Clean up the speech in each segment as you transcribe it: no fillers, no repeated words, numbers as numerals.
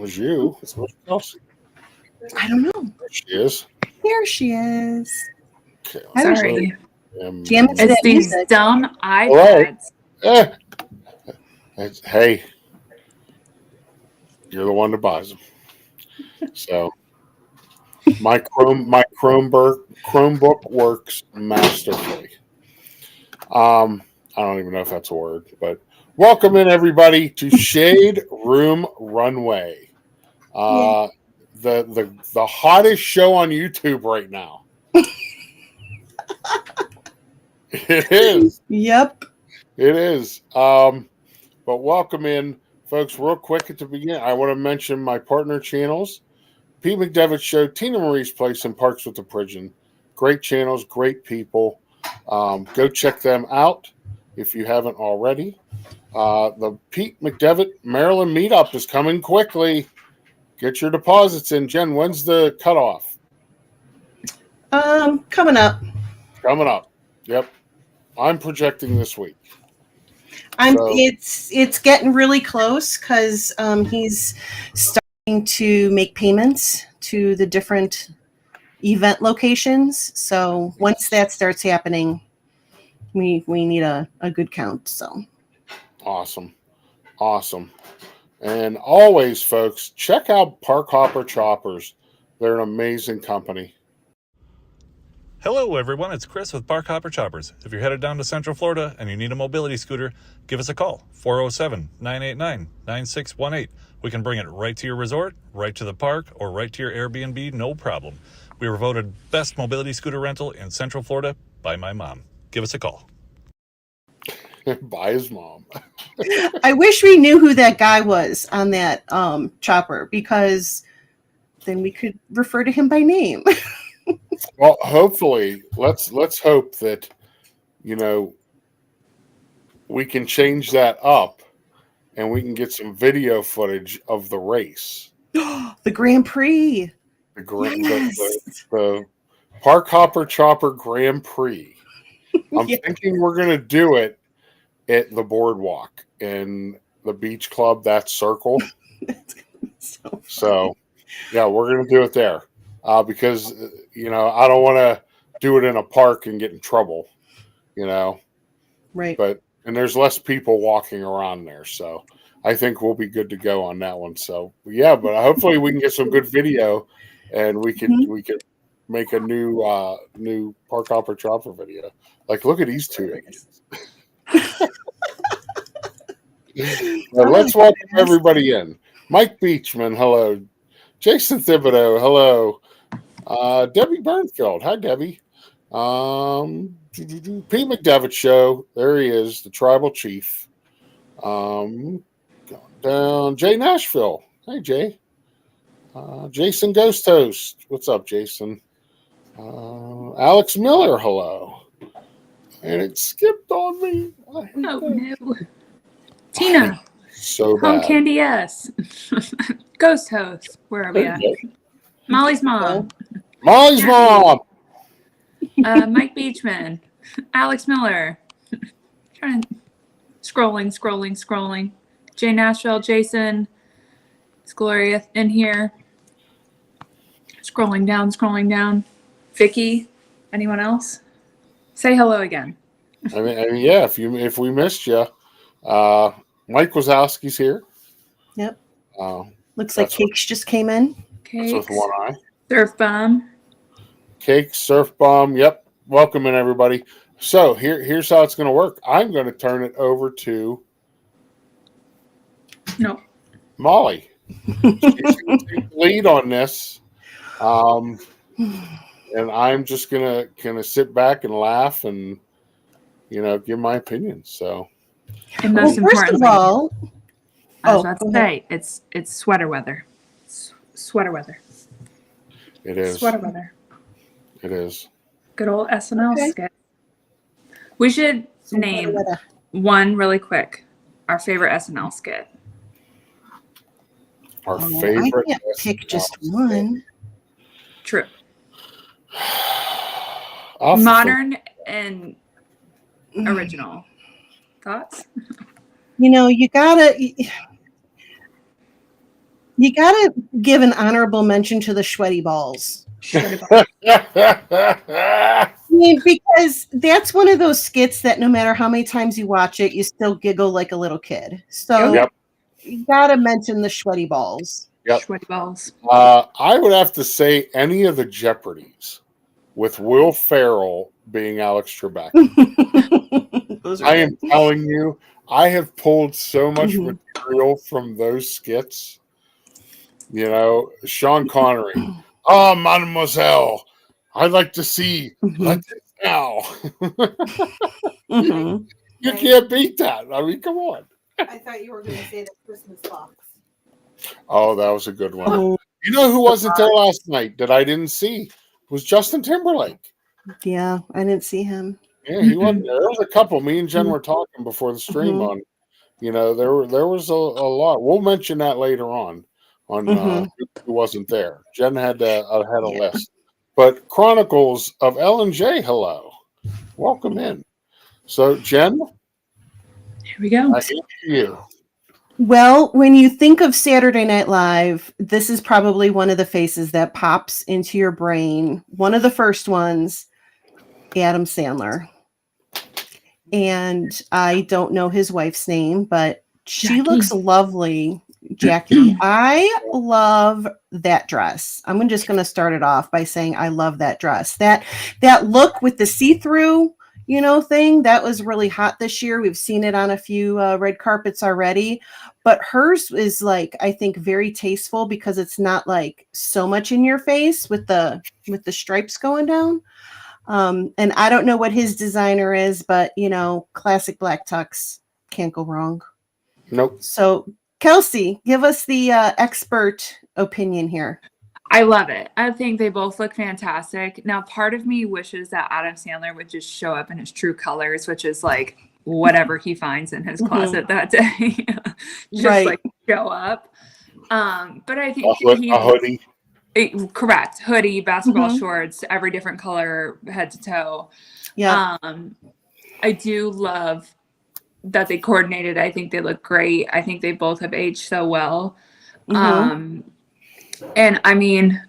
Was you? Kelsey. I don't know. There she is. Here she is. Okay, Sorry. Jam into It's that these music. dumb iPads. Hey, you're the one that buys them. So my Chromebook works masterfully. I don't even know if that's a word, but welcome in everybody to Shade Room Runway. The hottest show on YouTube right now. It is. Yep. It is. But welcome in, folks. Real quick at the beginning, I want to mention my partner channels. Pete McDevitt Show, Tina Marie's Place, and Parks with the Pridgens. Great channels, great people. Go check them out if you haven't already. The Pete McDevitt Maryland meetup is coming quickly. Get your deposits in. Jen, when's the cutoff? Coming up. Coming up. Yep. I'm projecting this week. It's getting really close because he's starting to make payments to the different event locations. So once that starts happening, we need a good count. So awesome. And always, folks, check out Park Hopper Choppers. They're an amazing company. Hello, everyone. It's Chris with Park Hopper Choppers. If you're headed down to Central Florida and you need a mobility scooter, give us a call, 407-989-9618. We can bring it right to your resort, right to the park, or right to your Airbnb, no problem. We were voted best mobility scooter rental in Central Florida by my mom. Give us a call. By his mom. I wish we knew who that guy was on that chopper, because then we could refer to him by name. Well, hopefully, let's hope that, we can change that up and we can get some video footage of the race. The Grand Prix. The Park Hopper Chopper Grand Prix. I'm thinking we're going to do it at the boardwalk in the beach club, that circle. So, yeah, we're going to do it there. Because, I don't want to do it in a park and get in trouble, Right. And there's less people walking around there. So I think we'll be good to go on that one. So, yeah, but hopefully we can get some good video and we could make a new Park Hopper Chopper video. Like, look at these two idiots. Now, let's welcome everybody in. Mike Beachman, hello. Jason Thibodeau, hello. Debbie Burnfield, hi Debbie. Pete McDevitt Show, there he is, the tribal chief. Going down, Jay Nashville, hey Jay. Jason Ghost Host, what's up, Jason? Alex Miller, hello. And it skipped on me. Oh no, Tina. So Home bad. Candy S. Ghost Host. Where are we at? Molly's mom. Molly's mom. Mike Beachman. Alex Miller. Scrolling. Jay Nashville. Jason. It's Gloria in here. Scrolling down. Vicky. Anyone else? Say hello again. I mean, yeah. If we missed you, Mike Wazowski's here. Yep. Uh, Looks like Cakes just came in. That's with Cakes. one eye. Surf bomb. Cake, Surf Bomb. Yep. Welcome in, everybody. So here's how it's going to work. I'm going to turn it over to Molly. She's going to take the lead on this. And I'm just gonna sit back and laugh and give my opinion. So, and most first of all, I was about to say it's sweater weather. Sweater weather. It is sweater weather. It is. Good old SNL skit. We should name one really quick. Our favorite SNL skit. Our favorite. I can't pick just one. True. Modern and original. Thoughts? You gotta give an honorable mention to the sweaty balls. I mean, because that's one of those skits that no matter how many times you watch it, you still giggle like a little kid. So you gotta mention the sweaty balls. Yep. Sweaty balls. I would have to say any of the Jeopardies with Will Ferrell being Alex Trebek. I am telling you, I have pulled so much material from those skits. Sean Connery. Oh, mademoiselle, I'd like to see let it now. You can't beat that. I mean, come on. I thought you were going to say the Christmas box. Oh, that was a good one. You know who wasn't there last night that I didn't see? Was Justin Timberlake. Yeah, I didn't see him. Yeah, he wasn't there. There was a couple. Me and Jen were talking before the stream on. There was a lot. We'll mention that later on who wasn't there. Jen had a list. But Chronicles of L&J, hello. Welcome in. So, Jen. Here we go. I hear you. Well, when you think of Saturday Night Live, this is probably one of the faces that pops into your brain. One of the first ones, Adam Sandler. And I don't know his wife's name, but she looks lovely. Jackie. I love that dress. I'm just going to start it off by saying I love that dress. That look with the see-through, thing, that was really hot this year. We've seen it on a few red carpets already, but hers is I think very tasteful because it's not so much in your face with the stripes going down. And I don't know what his designer is, but classic black tux, can't go wrong. Nope. So Kelsey, give us the expert opinion here. I love it. I think they both look fantastic. Now, part of me wishes that Adam Sandler would just show up in his true colors, which is whatever he finds in his closet that day. Just show up. But I think a hoodie. Correct. Hoodie, basketball shorts, every different color, head to toe. Yeah. I do love that they coordinated. I think they look great. I think they both have aged so well. And I mean,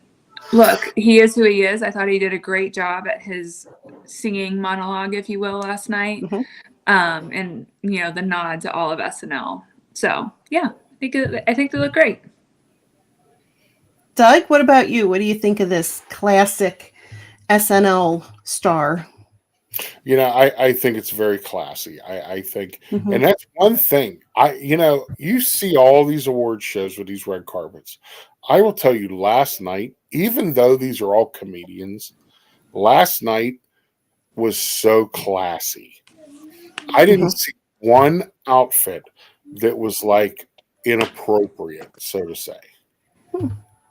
look, he is who he is. I thought he did a great job at his singing monologue, if you will, last night. And the nod to all of SNL. So yeah, I think they look great. Doug, what about you? What do you think of this classic SNL star? I think it's very classy. I think, and that's one thing. You see all these award shows with these red carpets. I will tell you, last night, even though these are all comedians, last night was so classy. I didn't see one outfit that was inappropriate, so to say.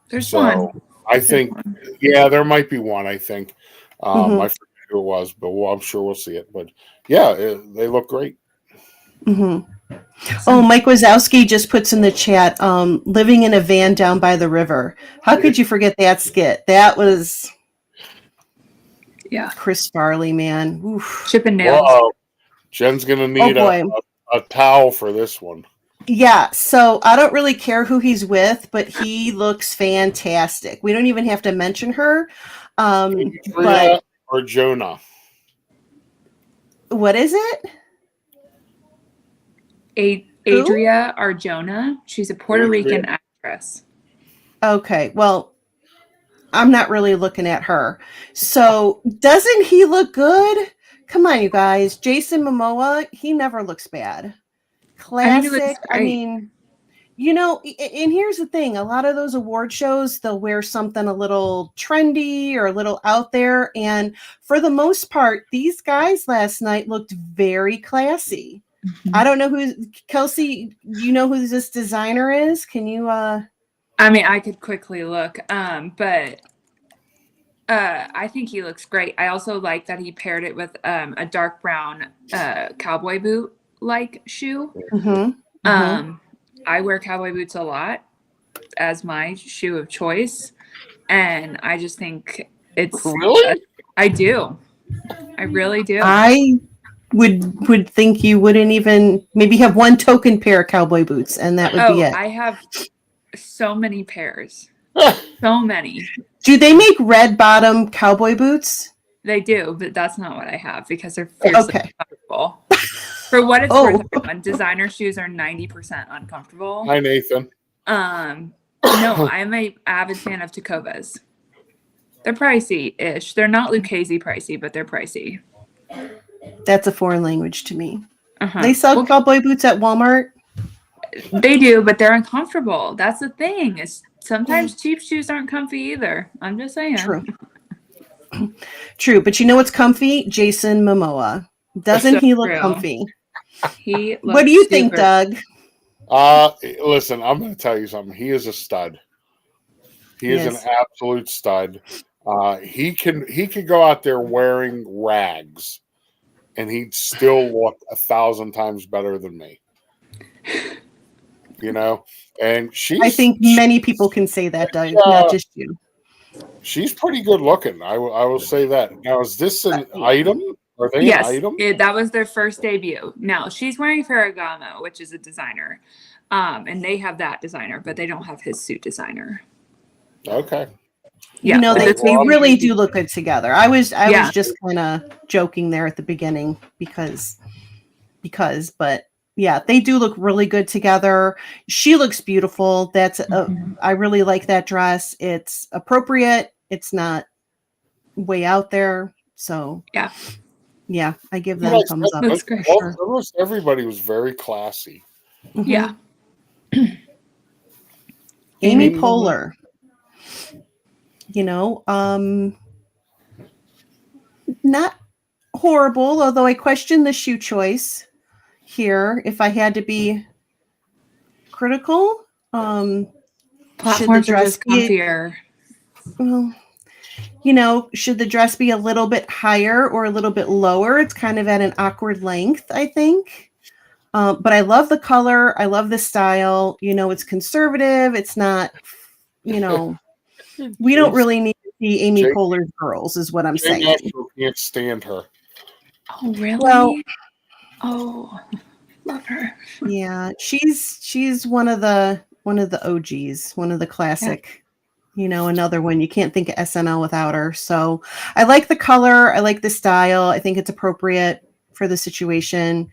There's one. I think, there might be one. I think I forget who it was, but I'm sure we'll see it. But yeah, they look great. Oh, Mike Wazowski just puts in the chat, living in a van down by the river. How could you forget that skit? That was Chris Farley, man. Oof. Chipping nails. Whoa. Jen's gonna need a towel for this one. Yeah, so I don't really care who he's with, but he looks fantastic. We don't even have to mention her. But or Jonah? What is it? Adria Arjona. She's a Puerto Rican actress. Okay, well, I'm not really looking at her. So, doesn't he look good? Come on, you guys. Jason Momoa, he never looks bad. I think he looks Classic. I great. mean, you know, and here's the thing. A lot of those award shows, they'll wear something a little trendy or a little out there. And for the most part, these guys last night looked very classy. I don't know Kelsey, you know who this designer is? Can you I mean, I could quickly look, but I think he looks great. I also like that he paired it with a dark brown cowboy boot like shoe. I wear cowboy boots a lot as my shoe of choice, and I just think it's Really? I do. I really do. I would think you wouldn't even maybe have one token pair of cowboy boots, and that would be it. I have so many pairs. So many. Do they make red bottom cowboy boots? They do, but that's not what I have because they're fiercely uncomfortable. For what it's worth, everyone, designer shoes are 90% uncomfortable. Hi, Nathan. No, I'm a avid fan of Tecovas. They're pricey-ish. They're not Lucchese pricey, but they're pricey. That's a foreign language to me. They sell cowboy boots at Walmart. They do, but they're uncomfortable. That's the thing. Is sometimes cheap shoes aren't comfy either. I'm just saying. True, but you know what's comfy? Jason Momoa. Doesn't he look comfy? He looks what do you think, Doug? Listen, I'm going to tell you something. He is a stud. He is an absolute stud. He could go out there wearing rags, and he'd still look 1,000 times better than me. You know, and I think many people can say that, Doug, not just you. She's pretty good looking. I will say that. Now, is this an item? Are they an item? That was their first debut. Now, she's wearing Ferragamo, which is a designer. And they have that designer, but they don't have his suit designer. Okay. Yeah, you know, they really do look good together. I was just kind of joking there at the beginning because, but yeah, they do look really good together. She looks beautiful. I really like that dress. It's appropriate. It's not way out there. So yeah, I give them a thumbs up. Almost everybody was very classy. Yeah. Amy Poehler. You know, not horrible, although I question the shoe choice here. If I had to be critical, platforms are just comfier. Well, you know, should the dress be a little bit higher or a little bit lower? It's kind of at an awkward length, I think. But I love the color. I love the style. You know, it's conservative. It's not, you know, we don't really need to see Amy Poehler's girls, is what I'm saying. I can't stand her. Oh, really? Well, love her. Yeah, she's one of the OGs, one of the classic. You know, another one. You can't think of SNL without her. So I like the color. I like the style. I think it's appropriate for the situation.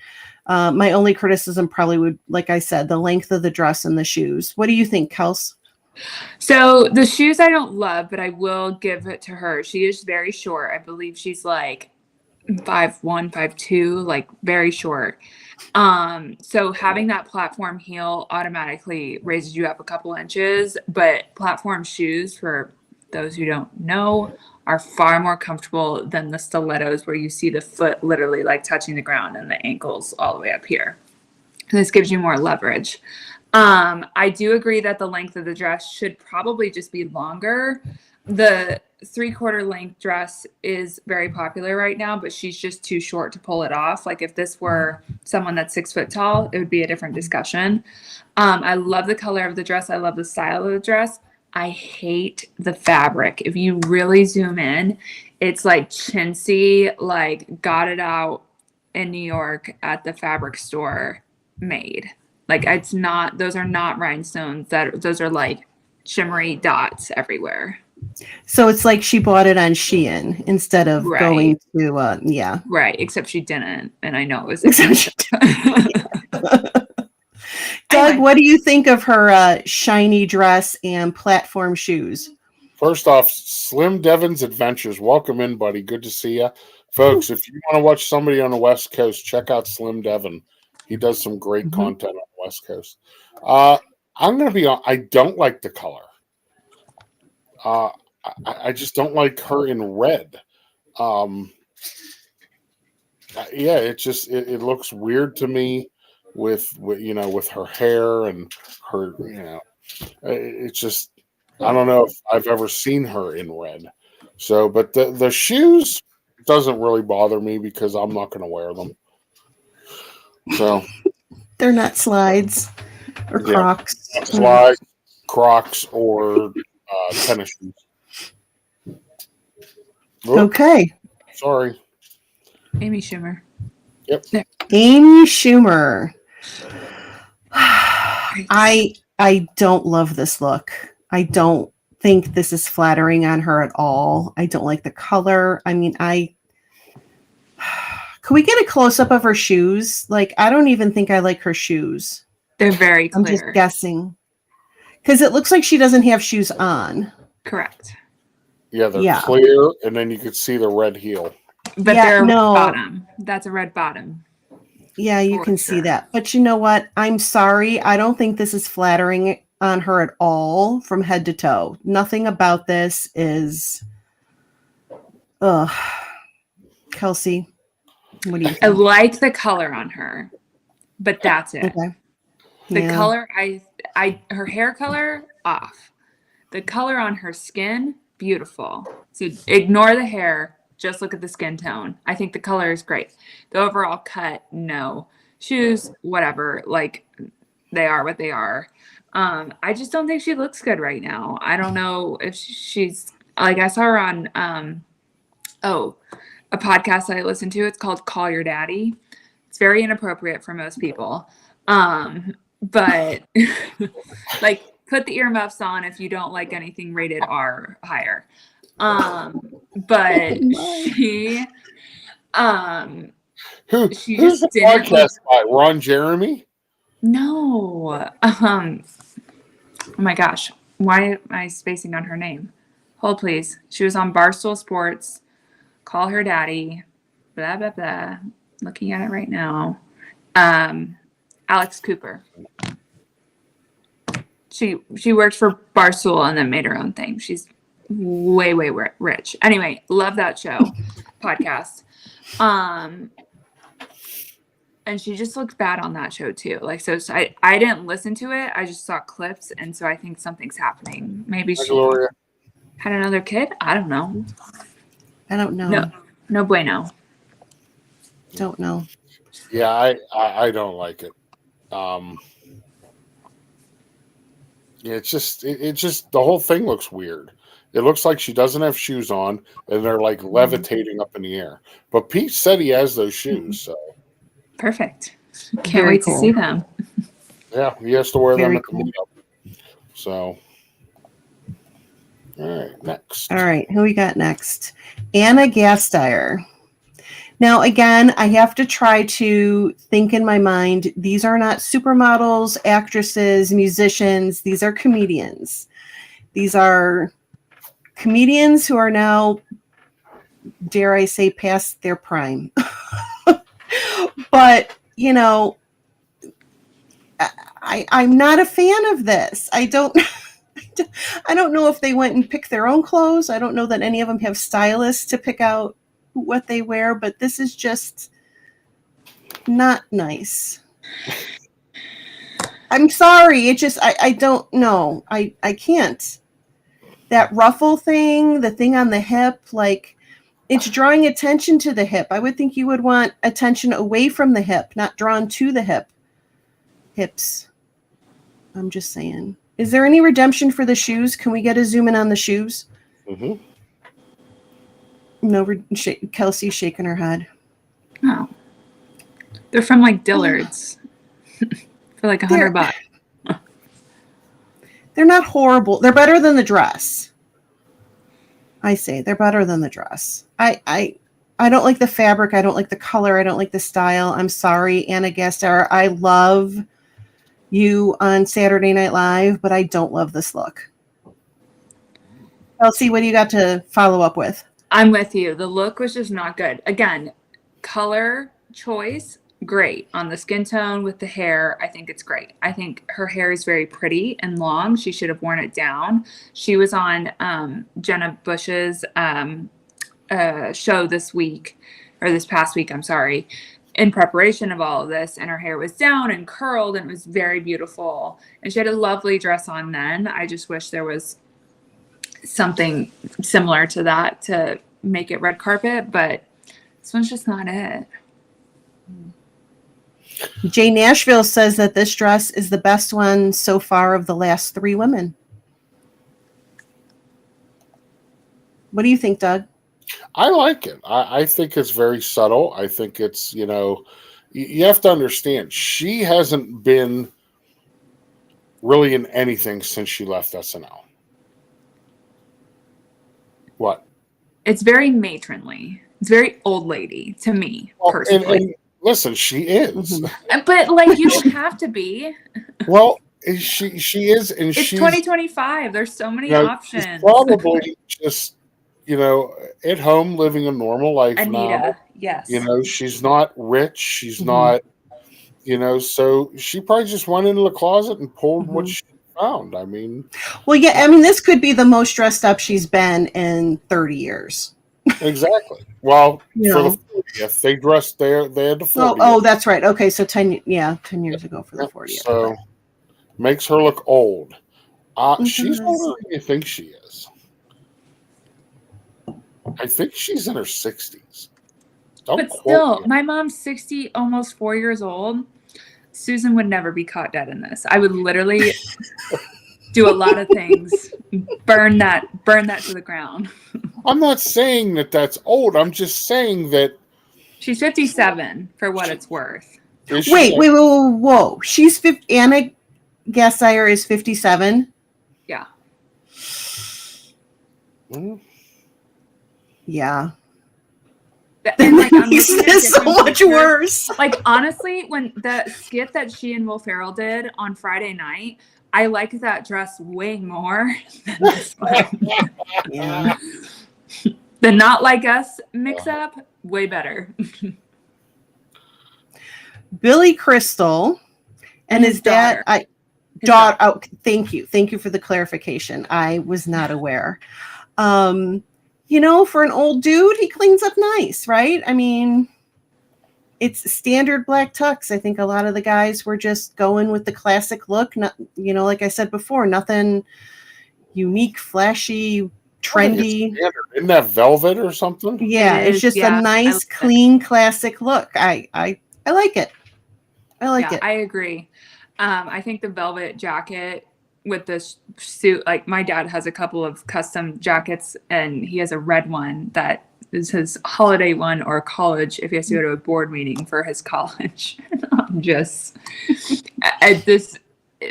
My only criticism probably would, like I said, the length of the dress and the shoes. What do you think, Kels? So the shoes I don't love, but I will give it to her. She is very short. I believe she's like 5'1", 5'2", like very short. So having that platform heel automatically raises you up a couple inches, but platform shoes, for those who don't know, are far more comfortable than the stilettos where you see the foot literally like touching the ground and the ankles all the way up here. This gives you more leverage. I do agree that the length of the dress should probably just be longer. The 3/4 length dress is very popular right now, but she's just too short to pull it off. Like if this were someone that's 6 foot tall, it would be a different discussion. I love the color of the dress. I love the style of the dress. I hate the fabric. If you really zoom in, it's like chintzy, like got it out in New York at the fabric store made. Like it's not, those are not rhinestones. Those are like shimmery dots everywhere. So it's like she bought it on Shein instead of Right. going to, yeah. Right, except she didn't, and I know it was Except she expensive. Doug, Anyway. what do you think of her shiny dress and platform shoes? First off, Slim Devin's Adventures. Welcome in, buddy. Good to see you. Folks, if you want to watch somebody on the West Coast, check out Slim Devin. He does some great content on the West Coast. I'm going to be on. I don't like the color. I just don't like her in red. Yeah, it looks weird to me with her hair and her it's just I don't know if I've ever seen her in red. So, but the shoes doesn't really bother me because I'm not going to wear them. So they're not slides or Crocs. Slides, Crocs, or tennis shoes. Oops, Okay. sorry. Amy Schumer. Yep. There. Amy Schumer. I don't love this look. I don't think this is flattering on her at all. I don't like the color. I mean, could we get a close up of her shoes? Like, I don't even think I like her shoes. They're very clear. I'm just guessing. Because it looks like she doesn't have shoes on. Correct. Yeah, they're clear, and then you could see the red heel. But they're a red bottom. That's a red bottom. Yeah, you can see that. But you know what? I'm sorry. I don't think this is flattering on her at all from head to toe. Nothing about this is... Ugh. Kelsey, what do you think? I like the color on her, but that's it. Okay. The color, her hair color, off. The color on her skin, beautiful. So ignore the hair. Just look at the skin tone. I think the color is great. The overall cut, no. Shoes, whatever. Like, they are what they are. I just don't think she looks good right now. I don't know if she's like, I saw her on a podcast I listened to. It's called Call Your Daddy. It's very inappropriate for most people. But like, put the earmuffs on if you don't like anything rated R higher. But she who's the podcast by Ron Jeremy? No. Oh my gosh. Why am I spacing on her name? Hold please. She was on Barstool Sports. Call Her Daddy. Blah blah blah. Looking at it right now. Alex Cooper. She worked for Barstool and then made her own thing. She's way rich. Anyway, love that show podcast. And she just looked bad on that show too. Like, so I didn't listen to it. I just saw clips, and so I think something's happening. Maybe she had another kid. I don't know. I don't know. No bueno. Don't know. Yeah, I don't like it. Yeah, it's just the whole thing looks weird. It looks like she doesn't have shoes on, and they're like levitating up in the air. But Pete said he has those shoes, so perfect. Can't wait to see them. Yeah, he has to wear them at the meetup. So, all right, next. All right, who we got next? Anna Gasteyer. Now, again, I have to try to think in my mind. These are not supermodels, actresses, musicians. These are comedians. These are comedians who are now, dare I say, past their prime. But, you know, I'm not a fan of this. I don't know if they went and picked their own clothes. I don't know that any of them have stylists to pick out what they wear, but this is just not nice. I'm sorry. It just, I don't know. I can't. That ruffle thing, the thing on the hip, like, it's drawing attention to the hip. I would think you would want attention away from the hip, not drawn to the hips. I'm just saying. Is there any redemption for the shoes? Can we get a zoom in on the shoes? Mm-hmm. No, Kelsey's shaking her head. Oh. They're from like Dillard's for like $100. They're not horrible. They're better than the dress. I say they're better than the dress. I don't like the fabric. I don't like the color. I don't like the style. I'm sorry, Anna Gasteyer. I love you on Saturday Night Live, but I don't love this look. Kelsey, what do you got to follow up with? I'm with you. The look was just not good. Again, color choice, great. On the skin tone with the hair, I think it's great. I think her hair is very pretty and long. She should have worn it down. She was on Jenna Bush's show this week, or this past week, I'm sorry, in preparation of all of this, and her hair was down and curled, and it was very beautiful. And she had a lovely dress on then. I just wish there was something similar to that to make it red carpet, but this one's just not it. Jay Nashville says that this dress is the best one so far of the last 3 women. What do you think, Doug? I like it. I think it's very subtle. I think it's, you have to understand, she hasn't been really in anything since she left SNL. What? It's very matronly. It's very old lady to me, personally. And listen, she is. But like, you don't have to be. Well, she is, and it's she's 2025. There's so many options. She's probably just, at home living a normal life Anita, now. yes. She's not rich. She's not, so she probably just went into the closet and pulled what she found. I mean, well, yeah, this could be the most dressed up she's been in 30 years. Exactly. Well, for the 40th, they dressed there. They had the 40th. Oh, that's right. Okay, so 10 years ago for the 40th. So makes her look old. She's older than you think she is. I think she's in her 60s. But still, my mom's 60, almost 4 years old. Susan would never be caught dead in this. I would literally do a lot of things. Burn that to the ground. I'm not saying that that's old. I'm just saying that she's 57 for what it's worth. Wait, whoa. She's 50. Anna Gasteyer is 57. Yeah. Yeah. And like, makes this so much worse. Like, honestly, when the skit that she and Will Ferrell did on Friday night, I like that dress way more than this one. Yeah. The Not Like Us mix up, way better. Billy Crystal and his dad. Daughter. Oh, thank you for the clarification. I was not aware. For an old dude, he cleans up nice, right? I mean, it's standard black tux. I think a lot of the guys were just going with the classic look. Not, like I said before, nothing unique, flashy, trendy. Isn't that velvet or something? Yeah, it's just a nice, clean, classic look. I like it. I like it. I agree. I think the velvet jacket with this suit, like my dad has a couple of custom jackets, and he has a red one that is his holiday one or college if he has to go to a board meeting for his college. This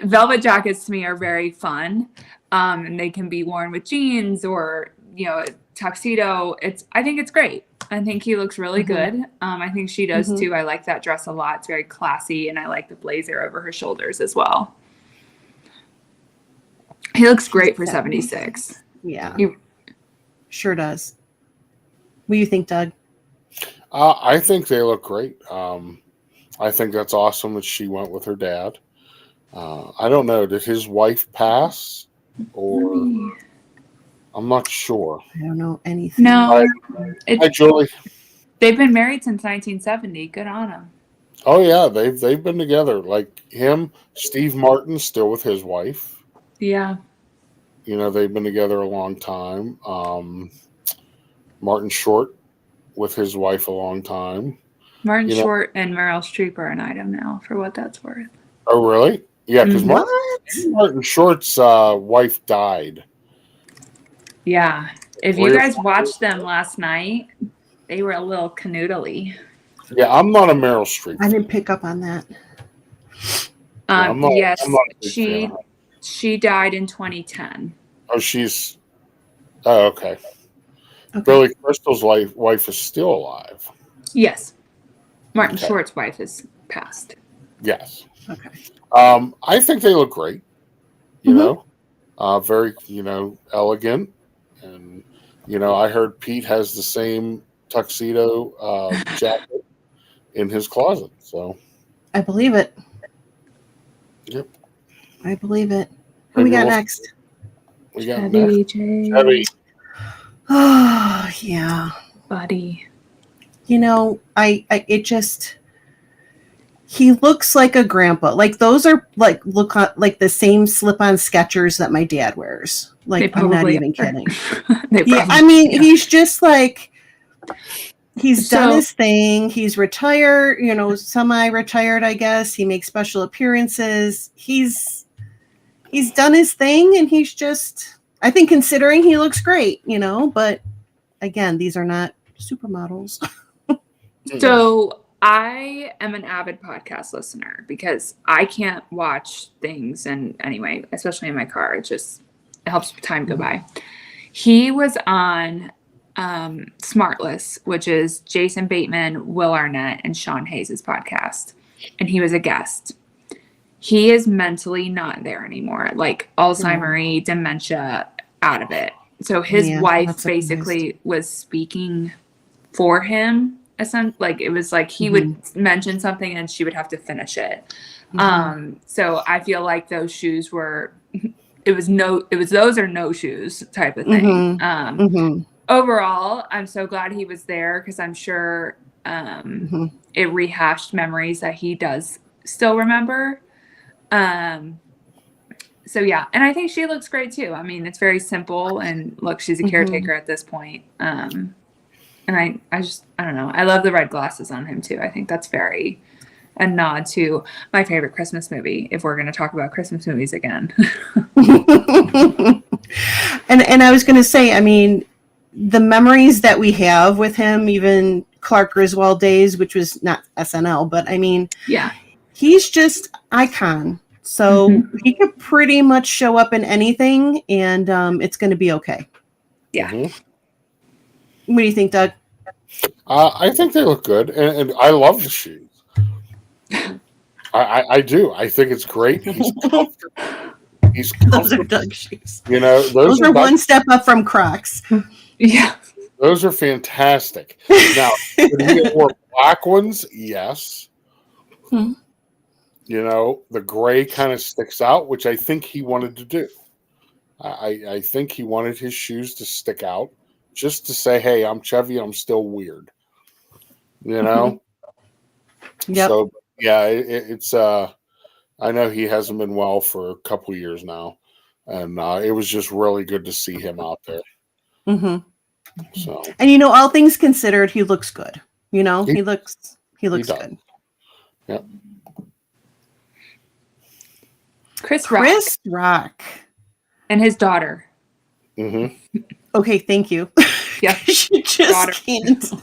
velvet jackets to me are very fun, and they can be worn with jeans or a tuxedo. I think it's great. I think he looks really good. I think she does too. I like that dress a lot. It's very classy, and I like the blazer over her shoulders as well. He looks great for 76. Yeah, sure does. What do you think, Doug? I think they look great. I think that's awesome that she went with her dad. I don't know. Did his wife pass? Or I'm not sure. I don't know anything. No. Hi, Julie. They've been married since 1970. Good on them. Oh, yeah. They've been together. Like him, Steve Martin, still with his wife. Yeah. They've been together a long time. Martin Short with his wife a long time. Martin Short and Meryl Streep are an item now, for what that's worth. Oh, really? Yeah, because Martin Short's wife died. Yeah. If you guys watched them last night, they were a little canoodly. Yeah, I'm not a Meryl Streep. I didn't pick up on that. Yes, she died in 2010. Oh, okay. Okay. Billy Crystal's wife is still alive. Yes. Martin Okay. Short's wife is passed. Yes. Okay. I think they look great. You Mhm. know, very elegant, and I heard Pete has the same tuxedo jacket in his closet. So I believe it. yep. I believe it. Who we Maybe got we'll- next? We got Chevy next. J. Chevy. Oh, yeah. Buddy. I it just, he looks like a grandpa. Like those are like like the same slip-on Skechers that my dad wears. Like I'm not even kidding. Yeah, I mean, he's just like, he's done his thing. He's retired, semi-retired, I guess. He makes special appearances. He's done his thing, and he's just, I think, considering, he looks great, but again, these are not supermodels. So I am an avid podcast listener because I can't watch things, and anyway, especially in my car, it helps time go by. He was on Smartless, which is Jason Bateman, Will Arnett, and Sean Hayes' podcast, and he was a guest. He is mentally not there anymore, like Alzheimer's, dementia, out of it. So his wife basically was speaking for him. Like it was like he would mention something and she would have to finish it. So I feel like those shoes were, it was those or no shoes type of thing. Overall, I'm so glad he was there because I'm sure it rehashed memories that he does still remember. So yeah, and I think she looks great too. I mean, it's very simple, and look, she's a caretaker at this point. And I don't know. I love the red glasses on him too. I think that's very a nod to my favorite Christmas movie, if we're going to talk about Christmas movies again. And I was going to say, I mean, the memories that we have with him, even Clark Griswold days, which was not SNL, but I mean, yeah, he's just icon. So he could pretty much show up in anything, and it's going to be okay. Yeah. What do you think, Doug? I think they look good, and I love the shoes. I do. I think it's great. He's comfortable. Those are Doug shoes. Those are one step up from Crocs. Yeah. Those are fantastic. Now, could he have worn black ones? Yes. The gray kind of sticks out, which I think he wanted to do. I think he wanted his shoes to stick out, just to say, hey, I'm Chevy, I'm still weird. Yep. So, yeah, it's I know he hasn't been well for a couple of years now, and it was just really good to see him out there. So, and all things considered, he looks good. He looks good. Yep. Chris Rock. And his daughter. Okay, thank you. Yeah. She just can't.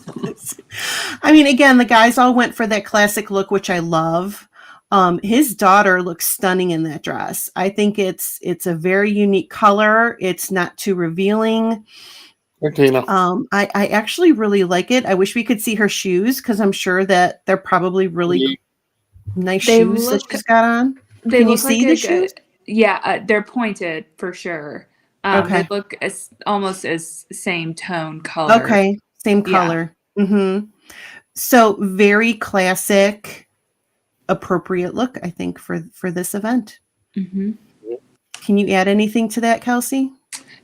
I mean, again, the guys all went for that classic look, which I love. His daughter looks stunning in that dress. I think it's a very unique color. It's not too revealing. I actually really like it. I wish we could see her shoes, because I'm sure that they're probably really nice shoes that she's got on. Can you see the shoes? Yeah, they're pointed for sure. Okay. They look almost as same tone color. Okay, same color. Yeah. So very classic, appropriate look, I think, for this event. Can you add anything to that, Kelsey?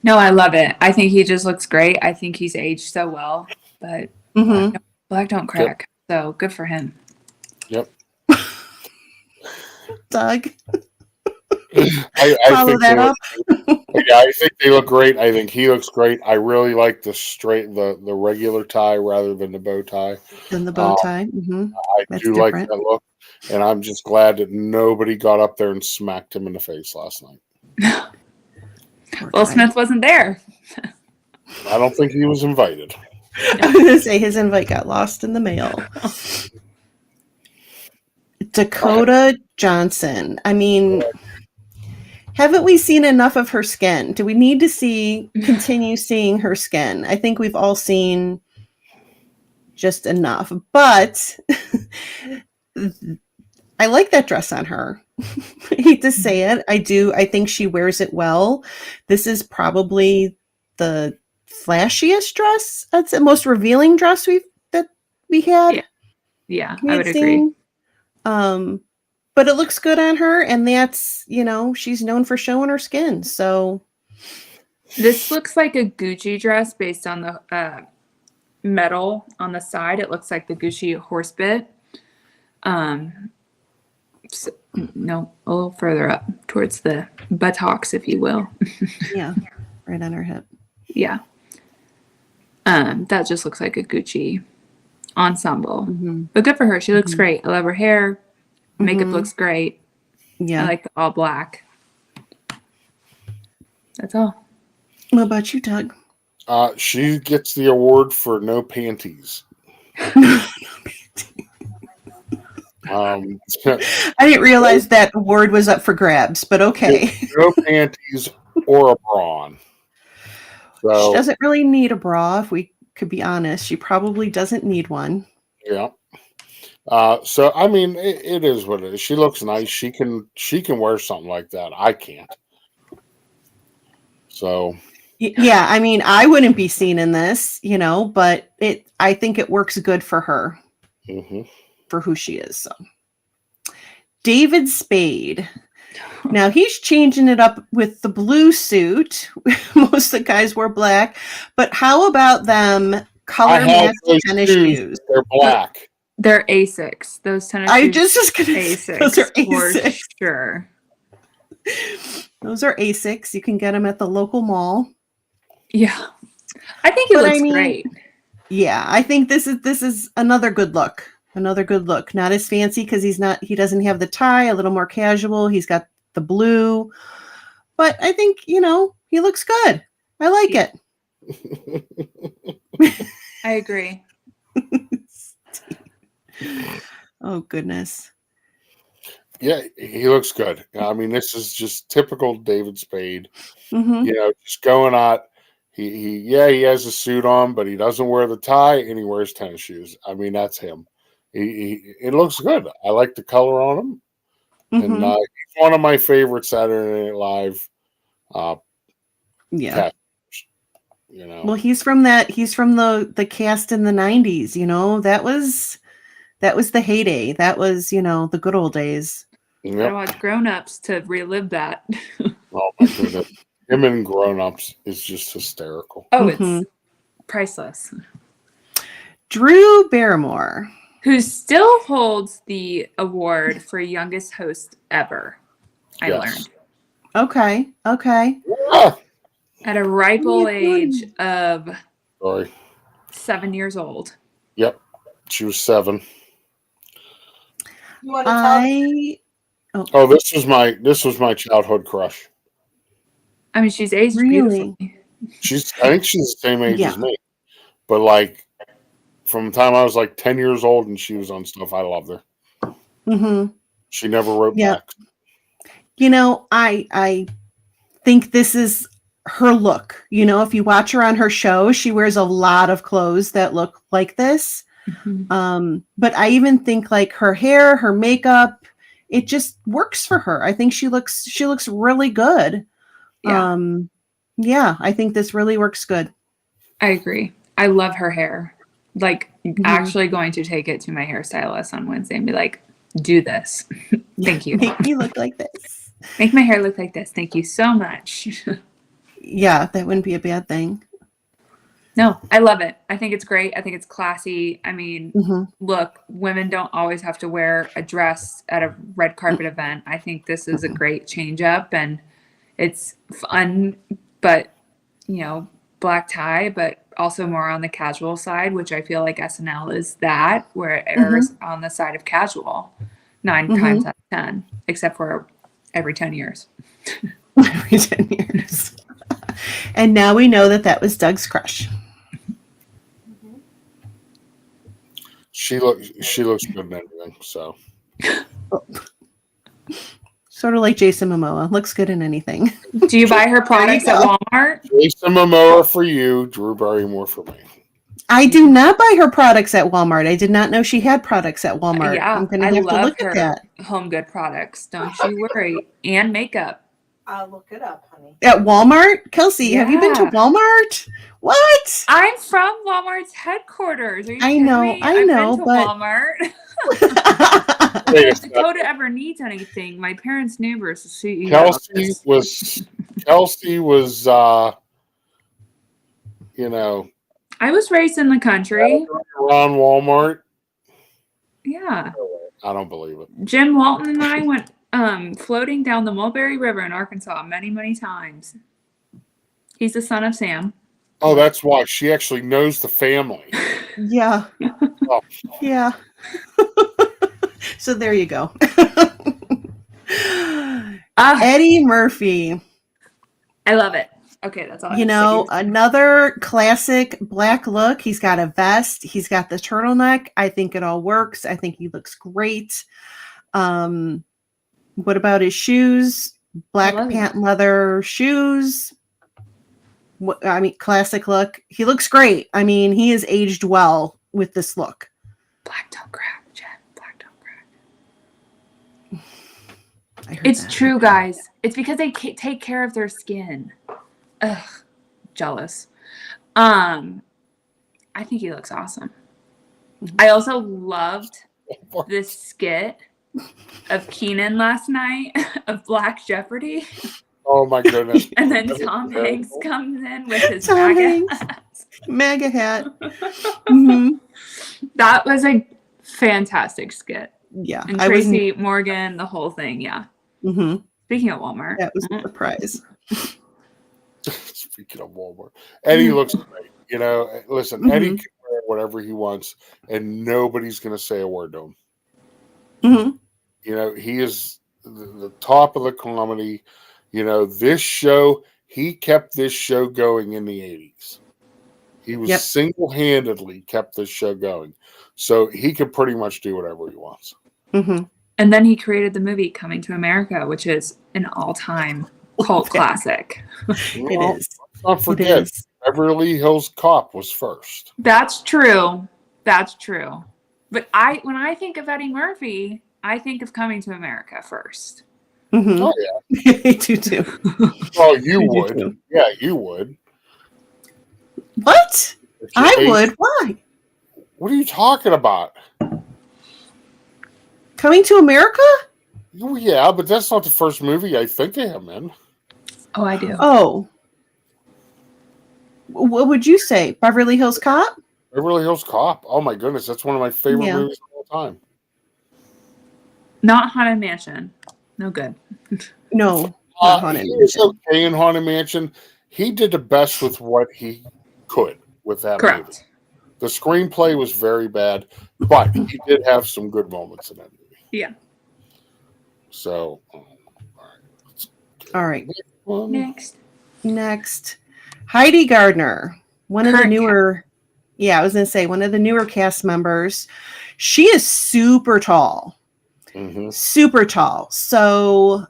No, I love it. I think he just looks great. I think he's aged so well, but black don't crack. So good for him. Yep. Doug, I follow that up. I think they look great. I think he looks great. I really like the regular tie rather than the bow tie. Than the bow tie. I do like that look, and I'm just glad that nobody got up there and smacked him in the face last night. Will Smith wasn't there. I don't think he was invited. I was going to say his invite got lost in the mail. Dakota Johnson. I mean, Haven't we seen enough of her skin? Do we need to continue seeing her skin? I think we've all seen just enough. But I like that dress on her. I hate to say it. I do. I think she wears it well. This is probably the flashiest dress. That's the most revealing dress we had. Yeah, I would agree. But it looks good on her, and that's, she's known for showing her skin. So this looks like a Gucci dress based on the metal on the side. It looks like the Gucci horse bit. No, a little further up towards the buttocks, if you will. Yeah, right on her hip. Yeah. That just looks like a Gucci ensemble. Mm-hmm. But good for her. She looks great. I love her hair. Makeup looks great. Yeah. I like the all black. That's all. What about you, Doug? She gets the award for no panties. I didn't realize that award was up for grabs, but okay. No panties or a bra on. So, she doesn't really need a bra, if we could be honest. She probably doesn't need one. Yeah. So I mean, it is what it is. She looks nice. She can wear something like that. I can't. So. Yeah, I mean, I wouldn't be seen in this, but I think it works good for her, for who she is. So, David Spade. Now he's changing it up with the blue suit. Most of the guys wear black, but how about them color match tennis shoes? They're black. They're Asics. Those tennis shoes. I just was gonna Asics. Those are Asics. For sure. Those are Asics. You can get them at the local mall. Yeah, I think it looks great. Yeah, I think this is another good look. Another good look. Not as fancy because he doesn't have the tie. A little more casual. He's got the blue, but I think he looks good. I like it. I agree. Oh goodness. Yeah, he looks good. I mean, this is just typical David Spade. Just going out. He has a suit on, but he doesn't wear the tie and he wears tennis shoes. I mean, that's him. It looks good. I like the color on him, and he's one of my favorite Saturday Night Live. Yeah. Casters, Well, he's from the cast in the 90s. That was the heyday. That was the good old days. Yep. Gotta watch Grown Ups to relive that. Oh my goodness. Him in Grown Ups is just hysterical. Oh, it's priceless. Drew Barrymore, who still holds the award for youngest host ever. I learned. Okay. Yeah. At a ripe old age of 7 years old. Yep. She was 7. You want to tell this was my childhood crush. I mean, she's aged beautifully. I think she's the same age as me. But from the time I was 10 years old and she was on stuff, I loved her. She never wrote back. I think this is her look. If you watch her on her show, she wears a lot of clothes that look like this. But I even think her hair, her makeup, it just works for her. I think she looks really good. I think this really works good. I agree. I love her hair. Actually going to take it to my hairstylist on Wednesday and be like, do this. Thank you. Make me look like this. Make my hair look like this. Thank you so much. Yeah, that wouldn't be a bad thing. No, I love it. I think it's great. I think it's classy. I mean, look, women don't always have to wear a dress at a red carpet event. I think this is a great change up, and it's fun, but black tie, but also more on the casual side, which I feel like SNL is that, where it errs on the side of casual 9 times out of 10, except for every 10 years. Every 10 years. And now we know that was Doug's crush. She looks good in everything, so. Sort of like Jason Momoa. Looks good in anything. Do you buy her products at Walmart? Jason Momoa for you, Drew Barrymore for me. I do not buy her products at Walmart. I did not know she had products at Walmart. Yeah, I'm going to I have to love look her at that. home good products. Don't you worry. And makeup. I'll look it up, honey. At Walmart? Kelsey, have you been to Yeah. Walmart? What? I'm from Walmart's headquarters. Are you I kidding know, me? I I've know, been to but- Walmart. Wait a If second. Dakota ever needs anything, my parents' neighbor is the CEO. Kelsey was you know, I was raised in the country. around Walmart. Yeah. I don't believe it. Jim Walton and I went floating down the Mulberry River in Arkansas many, many times. He's the son of Sam. Oh, that's why she actually knows the family. Yeah. Oh. Yeah. So there you go. Eddie Murphy. I love it. Okay, that's all. I You have to know, say. another classic black look. He's got a vest. He's got the turtleneck. I think it all works. I think he looks great. What about his shoes? Black love patent leather shoes. Classic look. He looks great. I mean, he has aged well with this look. Black don't crack, Jen. Black don't crack. I heard It's that. true, guys. It's because they take care of their skin. Ugh, jealous. I think he looks awesome. I also loved this skit of Keenan last night of Black Jeopardy. Oh my goodness. And then Tom Hanks comes in with his Tom MAGA Hanks. hat. MAGA hat. Mhm. That was a fantastic skit. Yeah. And I was. Tracy Morgan, the whole thing, yeah. Mhm. Speaking of Walmart. That was a surprise. Speaking of Walmart, Eddie looks great. You know, listen, Eddie can wear whatever he wants, and nobody's going to say a word to him. Mhm. You know, he is the top of the comedy. You know, this show, he kept this show going in the 80s. He was Yep. single-handedly kept this show going. So he can pretty much do whatever he wants. Mhm. And then he created the movie Coming to America, which is an all-time cult classic. It Well, is. let's not It forget, is. Beverly Hills Cop was first. That's true. That's true. But when I think of Eddie Murphy, I think of Coming to America first. Mhm. Oh, yeah. I do too. Well, you I do would. too. Yeah, you would. What? If you I ate- would. Why? What are you talking about? Coming to America? Oh, yeah, but that's not the first movie I think of him in. Oh, I do. Oh. What would you say? Beverly Hills Cop? Beverly Hills Cop. Oh my goodness, that's one of my favorite Yeah. movies of all time. Not Haunted Mansion. No good. No. Not Haunted He was Mansion. okay in Haunted Mansion. He did the best with what he could with that movie. Correct. The screenplay was very bad, but he did have some good moments in that movie. Yeah. So, All right. Next. Next. Heidi Gardner. One of the Current newer. Yeah, I was going to say one of the newer cast members. She is super tall. mhm. Super tall. So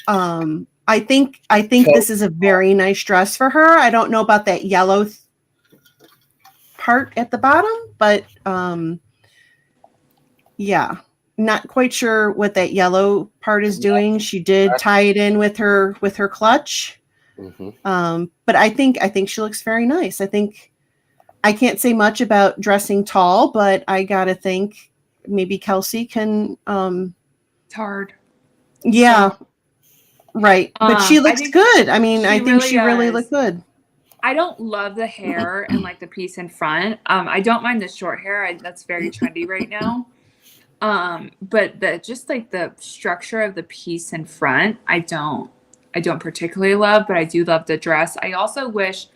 I think this is a very nice dress for her. I don't know about that yellow part at the bottom, but yeah, not quite sure what that yellow part is doing. She did tie it in with her clutch. Mhm. But I think she looks very nice. I can't say much about dressing tall, but I gotta think maybe Kelsey can It's hard. yeah. Right. But she I looks think good. I mean, I think really she really does. looked good. I don't love the hair and like the piece in front. I don't mind the short hair. That's very trendy right now. But just like the structure of the piece in front, I don't particularly love, but I do love the dress. I also wish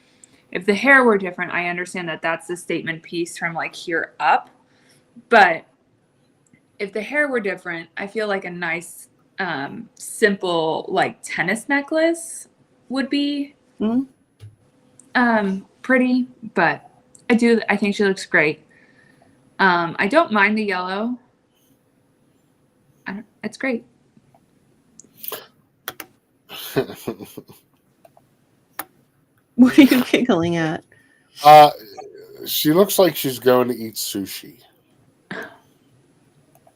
if the hair were different, I understand that that's the statement piece from like here up. But if the hair were different, I feel like a nice, simple like tennis necklace would be pretty, but I think she looks great. I don't mind the yellow. It's great. What are you giggling at? She looks like she's going to eat sushi.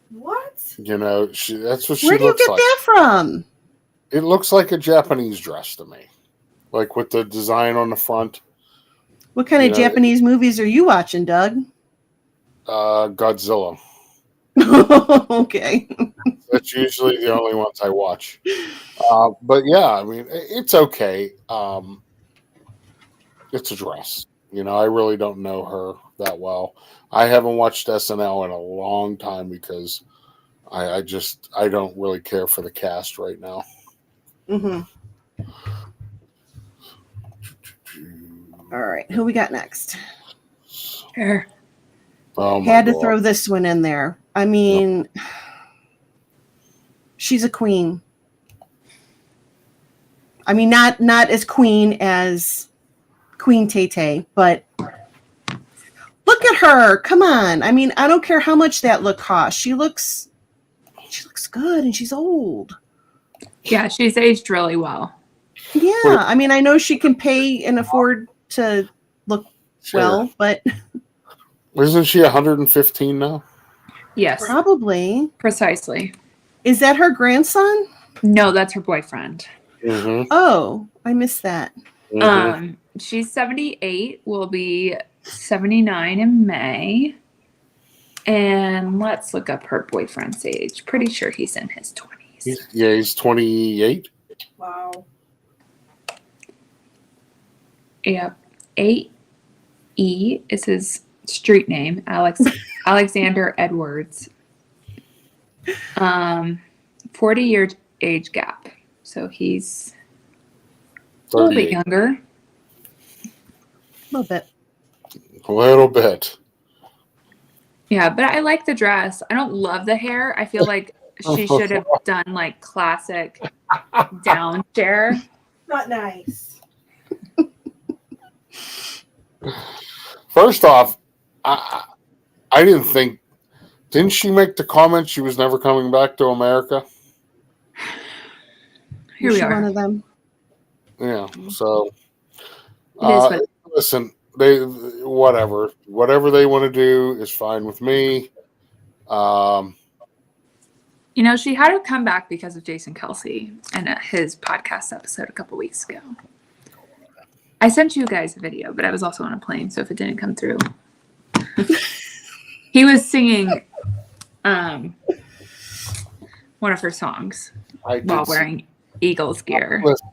What? That's what she Where do you looks get like. that from? It looks like a Japanese dress to me, like with the design on the front. What kind of Japanese movies are you watching, Doug? Godzilla. Okay. That's usually the only ones I watch. But yeah, I mean, it's okay. It's a dress. I really don't know her that well. I haven't watched SNL in a long time because I don't really care for the cast right now. Mm-hmm. All right, who we got next? Sure. Oh my Had to God. throw this one in there. I mean, she's a queen. I mean, not as queen as Queen Tay-Tay, but look at her. Come on. I mean, I don't care how much that look costs. She looks good, and she's old. Yeah, she's aged really well. Yeah, I mean, I know she can pay and afford to look well, but isn't she 115 now? Yes, probably. precisely. Is that her grandson? No, that's her boyfriend. Mm-hmm. Oh, I missed that. Mm-hmm. She's 78, will be 79 in May. And let's look up her boyfriend's age. Pretty sure he's in his 20s. He's 28. Wow. Yep. A-E is his street name. Alexander Edwards. 40-year age gap. So he's a little bit younger. A little bit. A little bit. Yeah, but I like the dress. I don't love the hair. I feel like she should have done like classic down share. Not nice. First off, I didn't she make the comment she was never coming back to America? Here we are. One of them. Yeah. So It is listen, whatever they want to do is fine with me. She had to come back because of Jason Kelsey and his podcast episode a couple weeks ago. I sent you guys a video, but I was also on a plane, so if it didn't come through. He was singing one of her songs while wearing Eagles gear. Listen,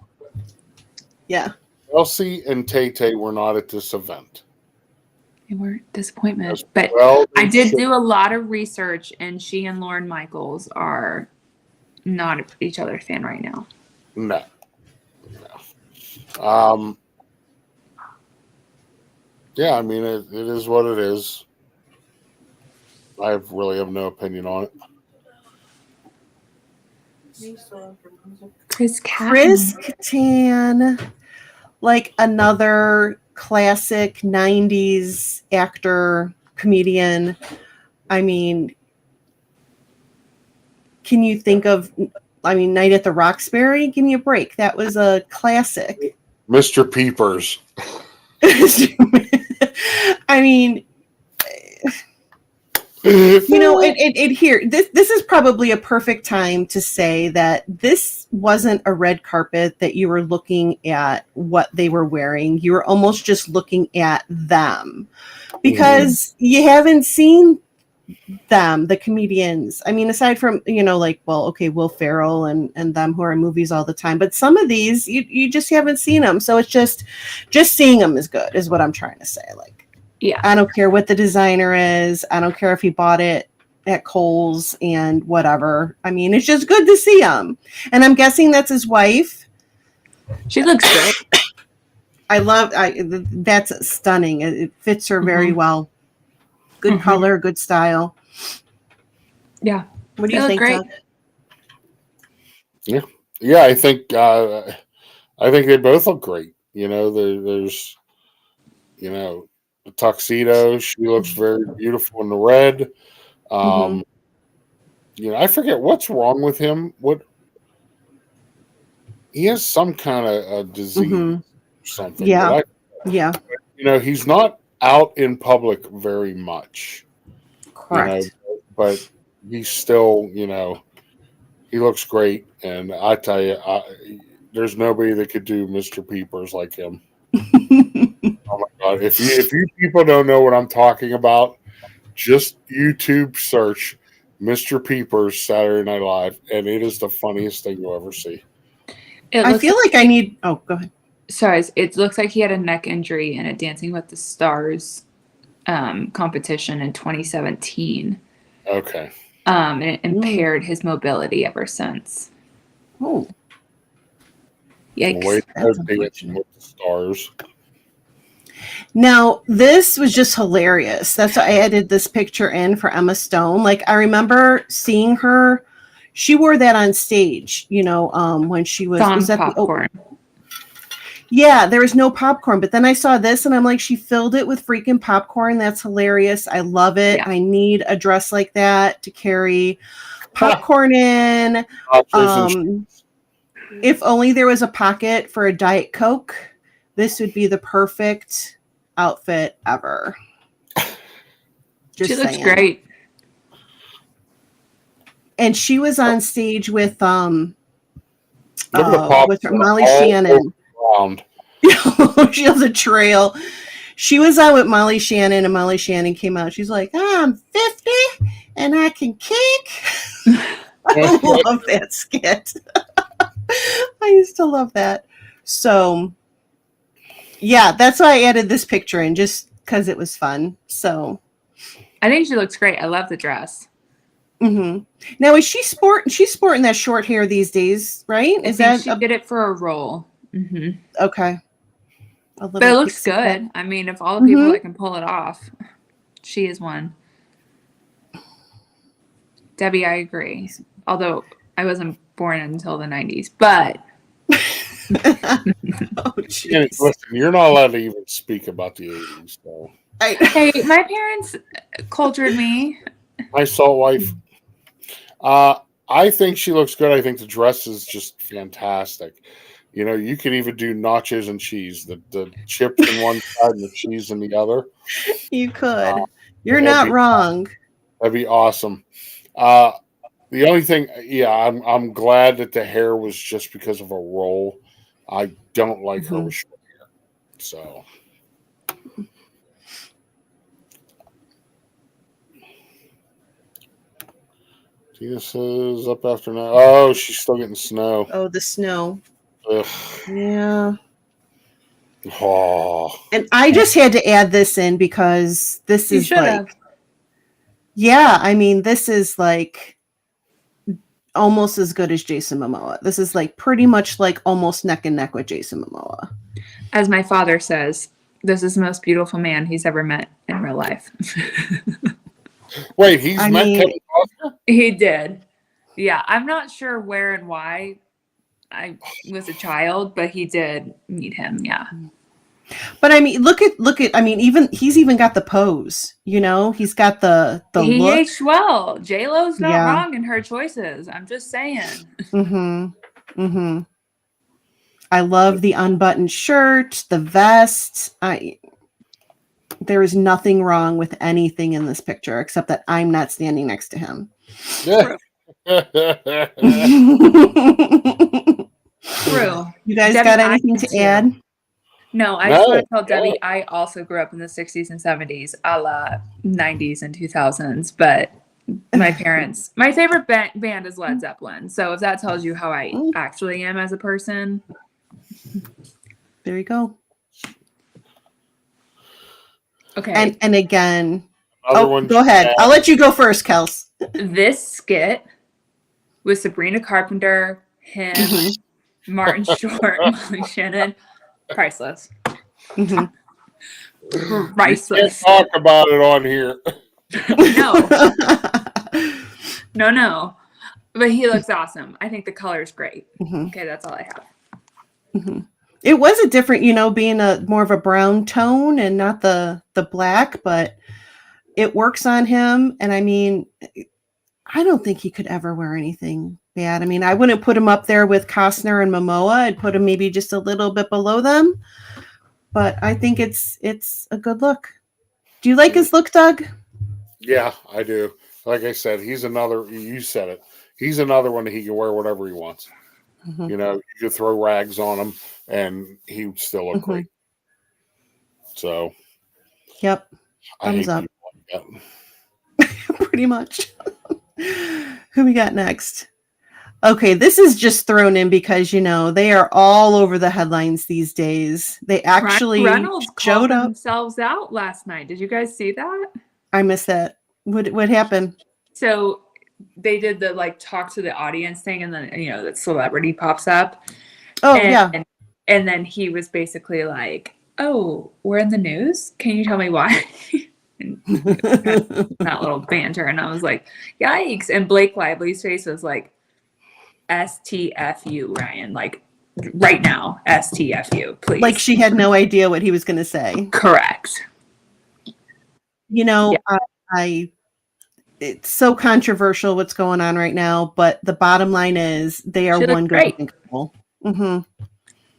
Yeah. Kelsey and Tay-Tay were not at this event. They were disappointment. But I did do a lot of research, and she and Lorne Michaels are not each other's fan right now. No. Yeah, I mean, it is what it is. I really have no opinion on it. Chris Kattan, like another classic 90s actor, comedian. I mean, can you think of, Night at the Roxbury? Give me a break. That was a classic. Mr. Peepers. I mean, here, this is probably a perfect time to say that this wasn't a red carpet that you were looking at what they were wearing. You were almost just looking at them because you haven't seen them, the comedians. I mean, aside from, Will Ferrell and them who are in movies all the time, but some of these you just haven't seen them. So it's just seeing them is good, is what I'm trying to say. Yeah. I don't care what the designer is. I don't care if he bought it at Kohl's and whatever. I mean, it's just good to see him. And I'm guessing that's his wife. She looks great. That's stunning. It fits her very well. Good color, good style. Yeah. What do you think, Doug? Yeah. I think they both look great. There's the tuxedo. She looks very beautiful in the red. I forget what's wrong with him. he has some kind of disease Mhm. or something. Yeah. But Yeah. he's not out in public very much. Correct. But he's still, he looks great. And I tell you, there's nobody that could do Mr. Peepers like him. Oh my God! If you people don't know what I'm talking about, just YouTube search Mr. Peepers Saturday Night Live, and it is the funniest thing you'll ever see. I feel like I need. Oh, go ahead. Sorry, it looks like he had a neck injury in a Dancing with the Stars competition in 2017. Okay. And it impaired his mobility ever since. Oh, Yikes! Wait, That's Dancing with the Stars. now this was just hilarious. That's why I added this picture in for Emma Stone. Like I remember seeing her. She wore that on stage, when she was at popcorn. Yeah, there was no popcorn, but then I saw this and I'm like, she filled it with freaking popcorn. That's hilarious. I love it. Yeah. I need a dress like that to carry popcorn in. If only there was a pocket for a Diet Coke, this would be the perfect outfit ever. She looks great. And she was on stage with Molly all Shannon. around. She has a trail. She was on with Molly Shannon, and Molly Shannon came out. She's like, I'm 50 and I can kick. I love that skit. I used to love that. So, yeah, that's why I added this picture in, just because it was fun. So, I think she looks great. I love the dress. Mm-hmm. Now, is she's sporting that short hair these days, right? She did it for a role. Mm-hmm. Okay? But it looks good. I mean, of all the people that can pull it off, she is one. Debbie, I agree. Although I wasn't born until the 90s, but Listen, you're not allowed to even speak about the 80s. So. Hey, my parents cultured me. My salt wife. I think she looks good. I think the dress is just fantastic. You can even do nachos and cheese. The chips in one side and the cheese in the other. You could. You're not wrong. That'd be awesome. The only thing, I'm glad that the hair was just because of a roll. I don't like her with short hair. So. This is up after now. Oh, she's still getting snow. Oh, the snow. Ugh. Yeah. Oh. And I just had to add this in because this is like, yeah, I mean, this is like almost as good as Jason Momoa. This is like pretty much like almost neck and neck with Jason Momoa. As my father says, this is the most beautiful man he's ever met in real life. Wait, met Kevin Costner? He did. Yeah, I'm not sure where and why I was a child, but he did meet him, yeah. But I mean, look at I mean, he's even got the pose, he's got the he look. aged well. J-Lo's not wrong in her choices. I'm just saying. I love the unbuttoned shirt, the vest. There is nothing wrong with anything in this picture except that I'm not standing next to him. True. You guys Debbie, got anything to add? No, I just want to tell Debbie I also grew up in the 60s and 70s, a la 90s and 2000s, but my favorite band is Led Zeppelin. So if that tells you how I actually am as a person. There you go. Okay. And again, go ahead. I'll let you go first, Kels. This skit with Sabrina Carpenter, him, Martin Short, Molly Shannon, priceless. Priceless. You can't talk about it on here. No. But he looks awesome. I think the color is great. Okay, that's all I have. It was a different, being more of a brown tone and not the black, but it works on him. And I mean, I don't think he could ever wear anything bad. I mean, I wouldn't put him up there with Costner and Momoa. I'd put him maybe just a little bit below them. But I think it's a good look. Do you like his look, Doug? Yeah, I do. Like I said, he's another. You said it. He's another one that he can wear whatever he wants. Mm-hmm. You know, you could throw rags on him, and he would still look great. So, yep, I hate thumbs up. people like that. Pretty much. Who we got next? Okay, this is just thrown in because, you know, they are all over the headlines these days. They actually Reynolds showed called up. themselves out last night. Did you guys see that? I missed that. What happened? So they did the like talk to the audience thing, and then that celebrity pops up. Oh, yeah. And then he was basically like, "Oh, we're in the news. Can you tell me why?" That little banter, and I was like, "Yikes!" And Blake Lively's face was like, "STFU, Ryan! Like right now, STFU, please." Like she had no idea what he was going to say. Correct. You know, yeah. It's so controversial what's going on right now, but the bottom line is they are one good couple. Mm-hmm.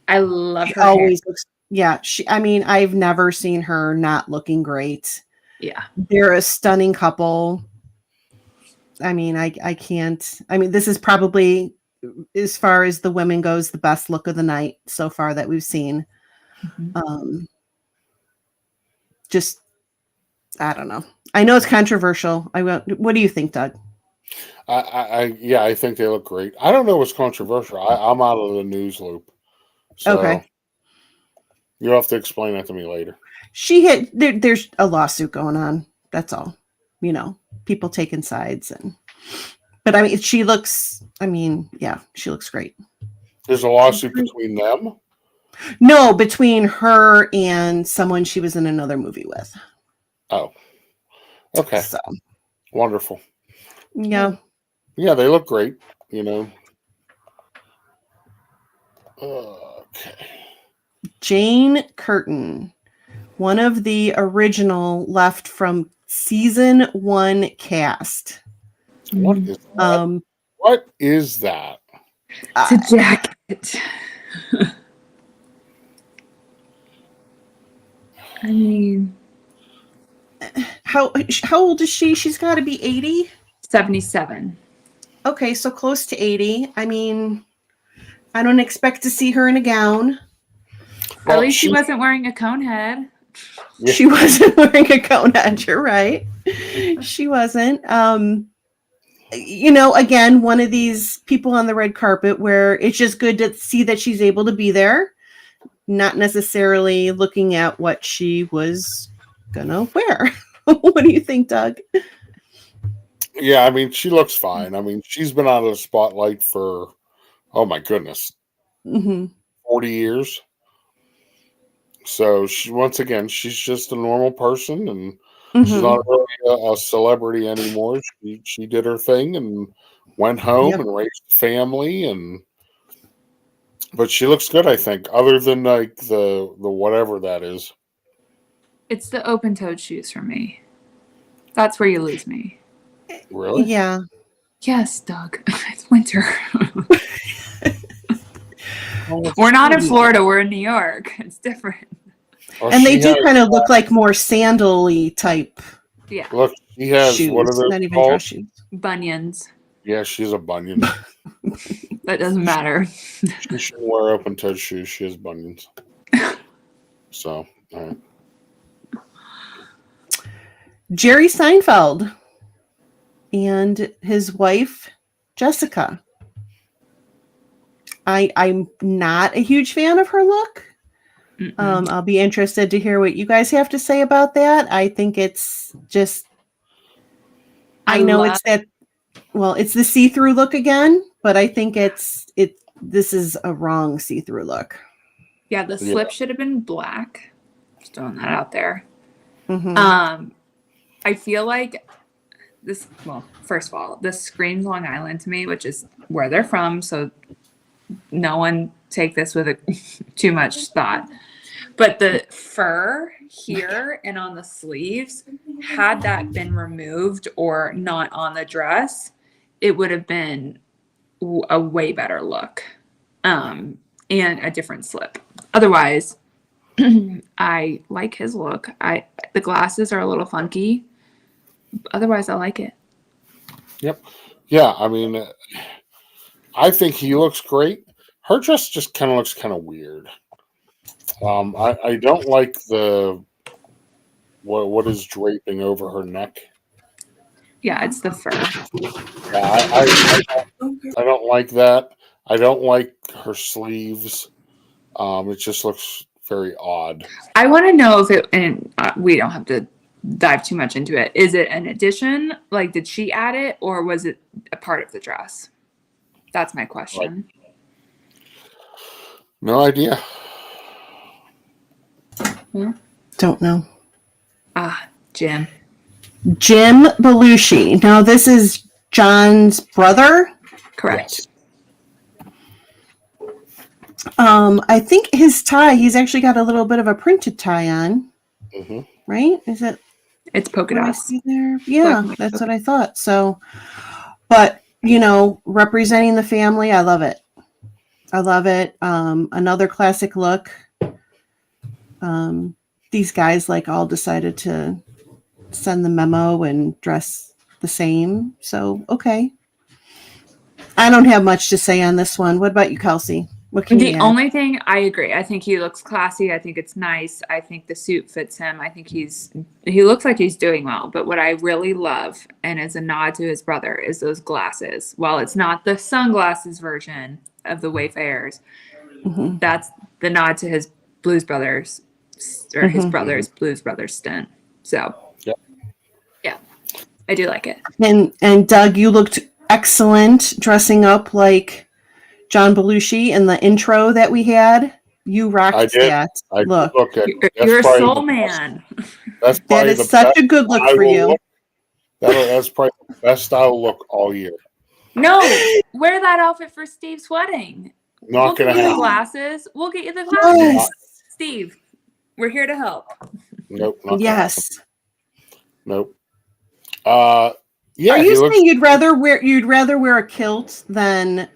I love her. Always looks. Yeah, I mean, I've never seen her not looking great. Yeah, they're a stunning couple. I mean, I can't. I mean, this is probably, as far as the women goes, the best look of the night so far that we've seen. Mm-hmm. Just, I don't know. I know it's controversial. What do you think, Doug? I think they look great. I don't know what's controversial. I'm out of the news loop. So okay. You'll have to explain that to me later. There's a lawsuit going on. That's all. You know, people taking sides but I mean, she looks great. There's a lawsuit between them? No, between her and someone she was in another movie with. Oh. Okay. So wonderful. Yeah. Yeah, they look great, you know. Okay. Jane Curtin, one of the original left from season 1 cast. What is that? What is that? It's a jacket. I mean, how old is she? She's got to be 80. 77. Okay, so close to 80. I mean, I don't expect to see her in a gown. At least she wasn't wearing a cone head. Yeah. She wasn't wearing a cone head. You're right. She wasn't. You know, again, one of these people on the red carpet where it's just good to see that she's able to be there, not necessarily looking at what she was gonna wear. What do you think, Doug? Yeah, I mean, she looks fine. I mean, she's been out of the spotlight for, oh my goodness, 40 years. So she's just a normal person, and she's not really a celebrity anymore. She did her thing and went home and raised a family, but she looks good, I think, other than like the whatever that is. It's the open-toed shoes for me. That's where you lose me. Really? Yeah. Yes, Doug. It's winter. We're not in Florida. We're in New York. It's different. Oh, and they do kind of look like more sandal-y type. Yeah. Look, she has shoes. What are those not even called? Dress shoes. Bunions. Yeah, she's a bunion. That doesn't matter. She should wear open-toed shoes. She has bunions. So, all right. Jerry Seinfeld and his wife, Jessica. I'm not a huge fan of her look. I'll be interested to hear what you guys have to say about that. I think it's just, it's the see-through look again, but I think this is a wrong see-through look. Yeah, the slip should have been black. Just throwing that out there. I feel like this, first of all, this screams Long Island to me, which is where they're from, so no one take this with too much thought. But the fur here and on the sleeves, had that been removed or not on the dress, it would have been a way better look, and a different slip. Otherwise, I like his look. The glasses are a little funky. Otherwise, I like it. Yep. Yeah, I mean, I think he looks great. Her dress just kind of looks kind of weird. I don't like the what is draping over her neck. Yeah, it's the fur. Yeah, I don't like that. I don't like her sleeves. It just looks very odd. I want to know if it, and we don't have to dive too much into it. Is it an addition? Like, did she add it, or was it a part of the dress? That's my question. No idea. Don't know. Jim. Jim Belushi. Now, this is John's brother. Correct. Yes. I think his tie, he's actually got a little bit of a printed tie on. Mm-hmm. Right? Is it? It's polka dots. There? Yeah, that's what I thought. So, but, representing the family, I love it. I love it. Another classic look. These guys all decided to send the memo and dress the same. So, okay. I don't have much to say on this one. What about you, Kelsey? What can you add? Only thing, I agree. I think he looks classy. I think it's nice. I think the suit fits him. I think he looks like he's doing well. But what I really love, and as a nod to his brother, is those glasses. While it's not the sunglasses version of the Wayfarers, that's the nod to his Blues Brothers, or his brother's Blues Brothers stint. So, yeah, I do like it. And Doug, you looked excellent dressing up like John Belushi in the intro that we had. You rocked that. Look. You're a soul man. That is such a good look for you. That's probably the best I'll look all year. No, wear that outfit for Steve's wedding. Not gonna happen. Glasses. We'll get you the glasses. Yes. Steve, we're here to help. Nope. Yes. Nope. Yeah. Are you saying you'd rather wear a kilt than?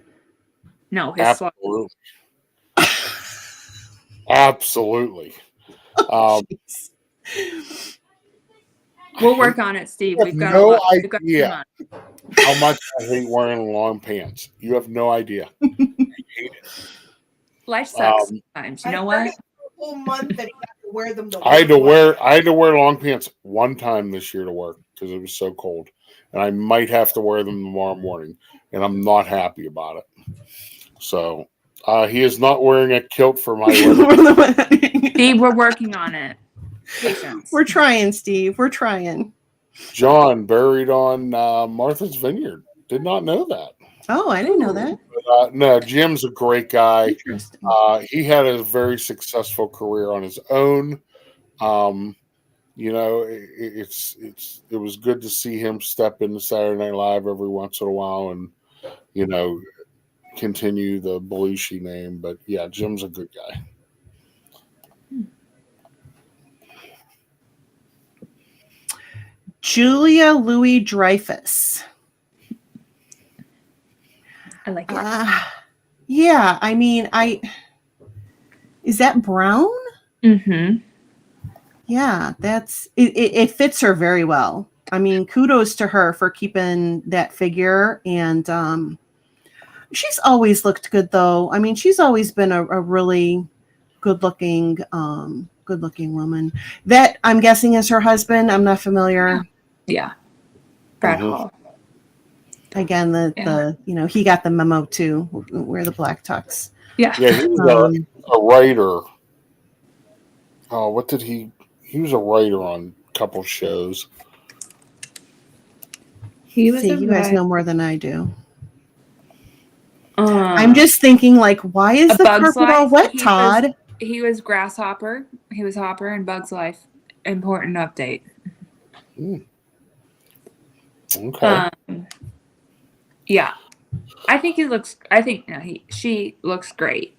No, his absolutely. Absolutely. We'll work on it, Steve. We've got no idea how much I hate wearing long pants. You have no idea. I hate it. Life sucks sometimes. You know what? A whole month that he had to wear them. I had to wear long pants one time this year to work because it was so cold, and I might have to wear them tomorrow morning, and I'm not happy about it. So he is not wearing a kilt for my wedding. Steve, we're working on it. Patience. We're trying, Steve. We're trying. John buried on Martha's Vineyard. Did not know that. Oh, I didn't know that. But, no, Jim's a great guy. Interesting. He had a very successful career on his own. It was good to see him step into Saturday Night Live every once in a while and continue the Belushi name. But yeah, Jim's a good guy. Julia Louis-Dreyfus. I like it. Yeah, I mean, is that brown? Mm-hmm. Yeah, it fits her very well. I mean, kudos to her for keeping that figure, and she's always looked good, though. I mean, she's always been a really good-looking woman. That, I'm guessing, is her husband. I'm not familiar. Yeah, Brad Hall. Again, he got the memo too. Wear the black tux. Yeah. Yeah, he was a writer. Oh, what did he? He was a writer on a couple shows. He was. You guys know more than I do. I'm just thinking, why is the carpet all wet, Todd? He was Grasshopper. He was Hopper in Bug's Life. Important update. Okay. Yeah, I think she looks great.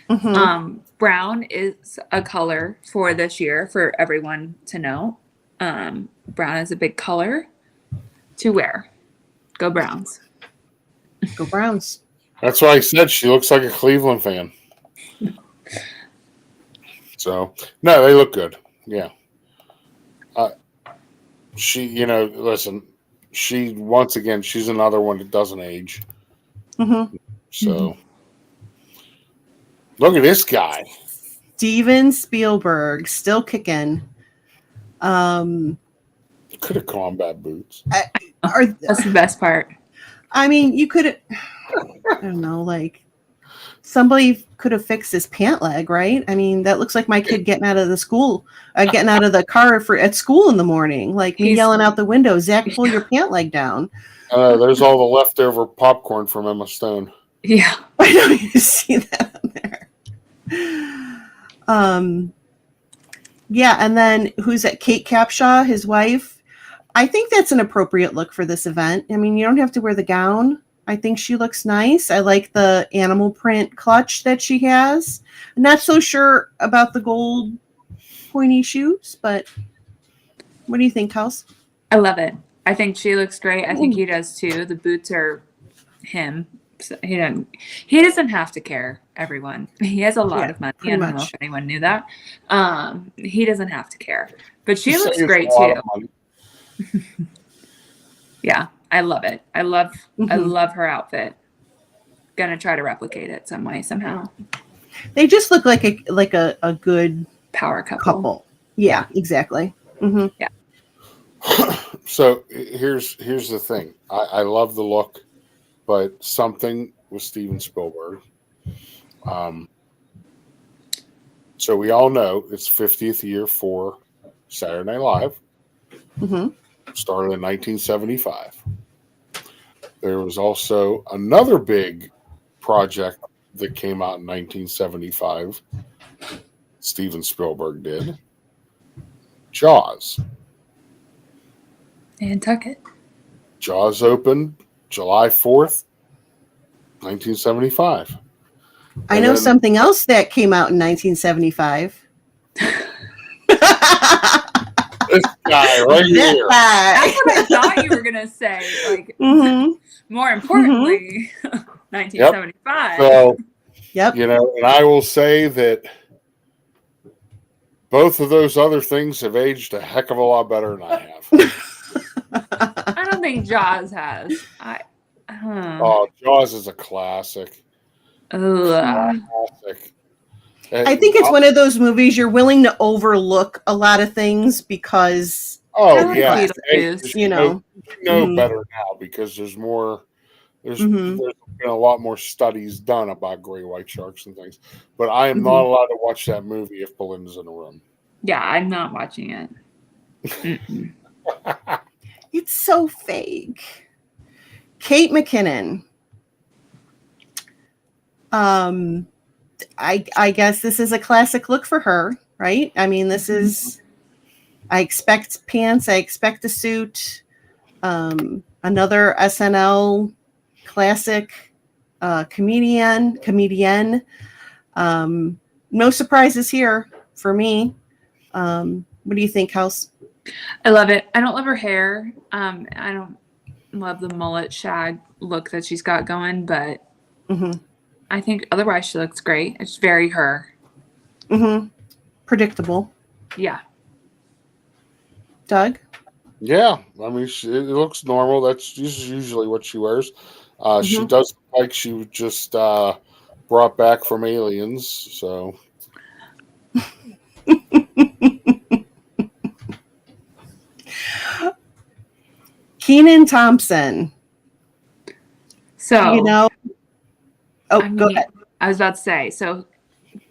Mm-hmm. Brown is a color for this year for everyone to know. Brown is a big color to wear. Go Browns. Go Browns. That's why I said she looks like a Cleveland fan. So, no, they look good. Yeah. Listen, once again, she's another one that doesn't age. Mm-hmm. So, look at this guy. Steven Spielberg, still kicking. Could have combat boots. That's the best part. I mean, you could, I don't know, like somebody could have fixed his pant leg, right? I mean, that looks like my kid getting out of the car at school in the morning, like me yelling out the window, Zach, pull your pant leg down. There's all the leftover popcorn from Emma Stone. Yeah. I don't even see that on there. Yeah, and then who's that? Kate Capshaw, his wife. I think that's an appropriate look for this event. I mean, you don't have to wear the gown. I think she looks nice. I like the animal print clutch that she has. I'm not so sure about the gold pointy shoes, but what do you think, Kels? I love it. I think she looks great. I think he does too. The boots are him. So he doesn't have to care, everyone. He has a lot of money. I don't know if anyone knew that. He doesn't have to care. But she looks great too. Yeah, I love it. I love her outfit. Gonna try to replicate it some way, somehow. They just look like a good power couple. Yeah, exactly. Mm-hmm. Yeah. So here's the thing. I love the look, but something with Steven Spielberg. So we all know it's 50th year for Saturday Night Live. Mm-hmm. Started in 1975. There was also another big project that came out in 1975. Steven Spielberg did. Jaws. Nantucket. Jaws opened July 4th, 1975. I know something else that came out in 1975. This guy right here. That's what I thought you were going to say. Like, more importantly, 1975. So, yep. And I will say that both of those other things have aged a heck of a lot better than I have. I don't think Jaws has. Oh, Jaws is a classic. Classic. I think it's one of those movies you're willing to overlook a lot of things because you know better now because there's more there's been a lot more studies done about gray white sharks and things. But I am not allowed to watch that movie if Belinda's in the room. Yeah, I'm not watching it. It's so fake. Kate McKinnon. I guess this is a classic look for her, right? I mean, this is, I expect pants, I expect a suit, another SNL classic, comedian. No surprises here for me. What do you think, House? I love it. I don't love her hair. I don't love the mullet shag look that she's got going, but I think otherwise she looks great. It's very her. Predictable. Yeah. Doug? Yeah. I mean, it looks normal. That's usually what she wears. She does look like she was just brought back from Aliens. So. Kenan Thompson. So, go ahead. I was about to say, so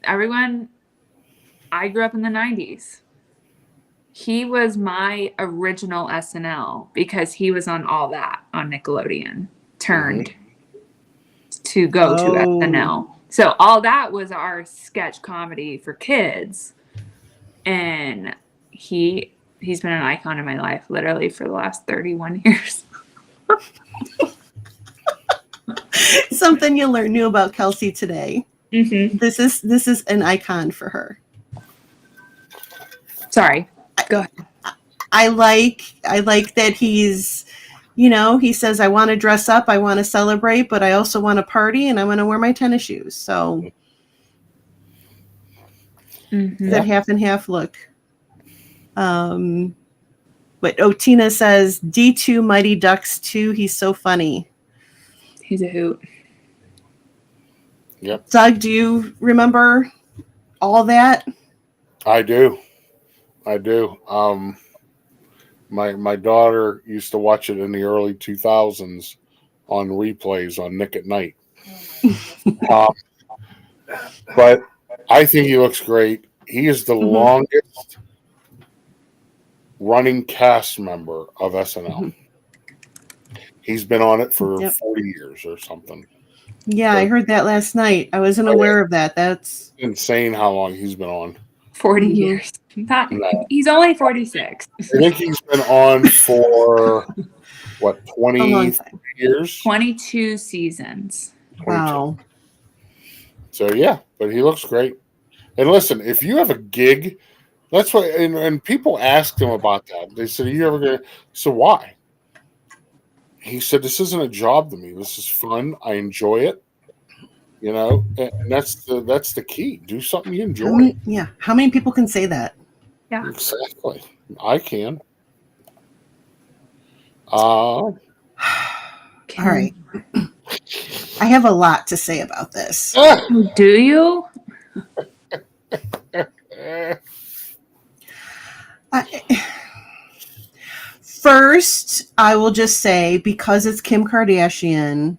everyone, I grew up in the 90s. He was my original SNL because he was on All That on Nickelodeon, turned to go to SNL. So All That was our sketch comedy for kids. And he's been an icon in my life literally for the last 31 years. Something you knew about Kelsey today. This is an icon for her. Sorry, go ahead. I like that he's, you know, he says, I want to dress up, I want to celebrate, but I also want to party and I want to wear my tennis shoes. So that half and half look. But Tina says, D2 Mighty Ducks 2, he's so funny. He's a hoot. Yep. Doug, do you remember all that? I do. My daughter used to watch it in the early 2000s on replays on Nick at Night. But I think he looks great. He is the longest running cast member of SNL. He's been on it for 40 years or something. Yeah, I heard that last night. I wasn't aware of that. That's insane how long he's been on. 40 years. He's only 46. I think he's been on for, what, 20 years? 22 seasons. 22. Wow. So, yeah, but he looks great. And listen, if you have a gig, that's what, and people asked him about that. They said, are you ever going to, so why? He said, this isn't a job to me. This is fun. I enjoy it. You know, and that's the key. Do something you enjoy. How many people can say that? Yeah. Exactly. I can. All right. I have a lot to say about this. Do you? First, I will just say, because it's Kim Kardashian,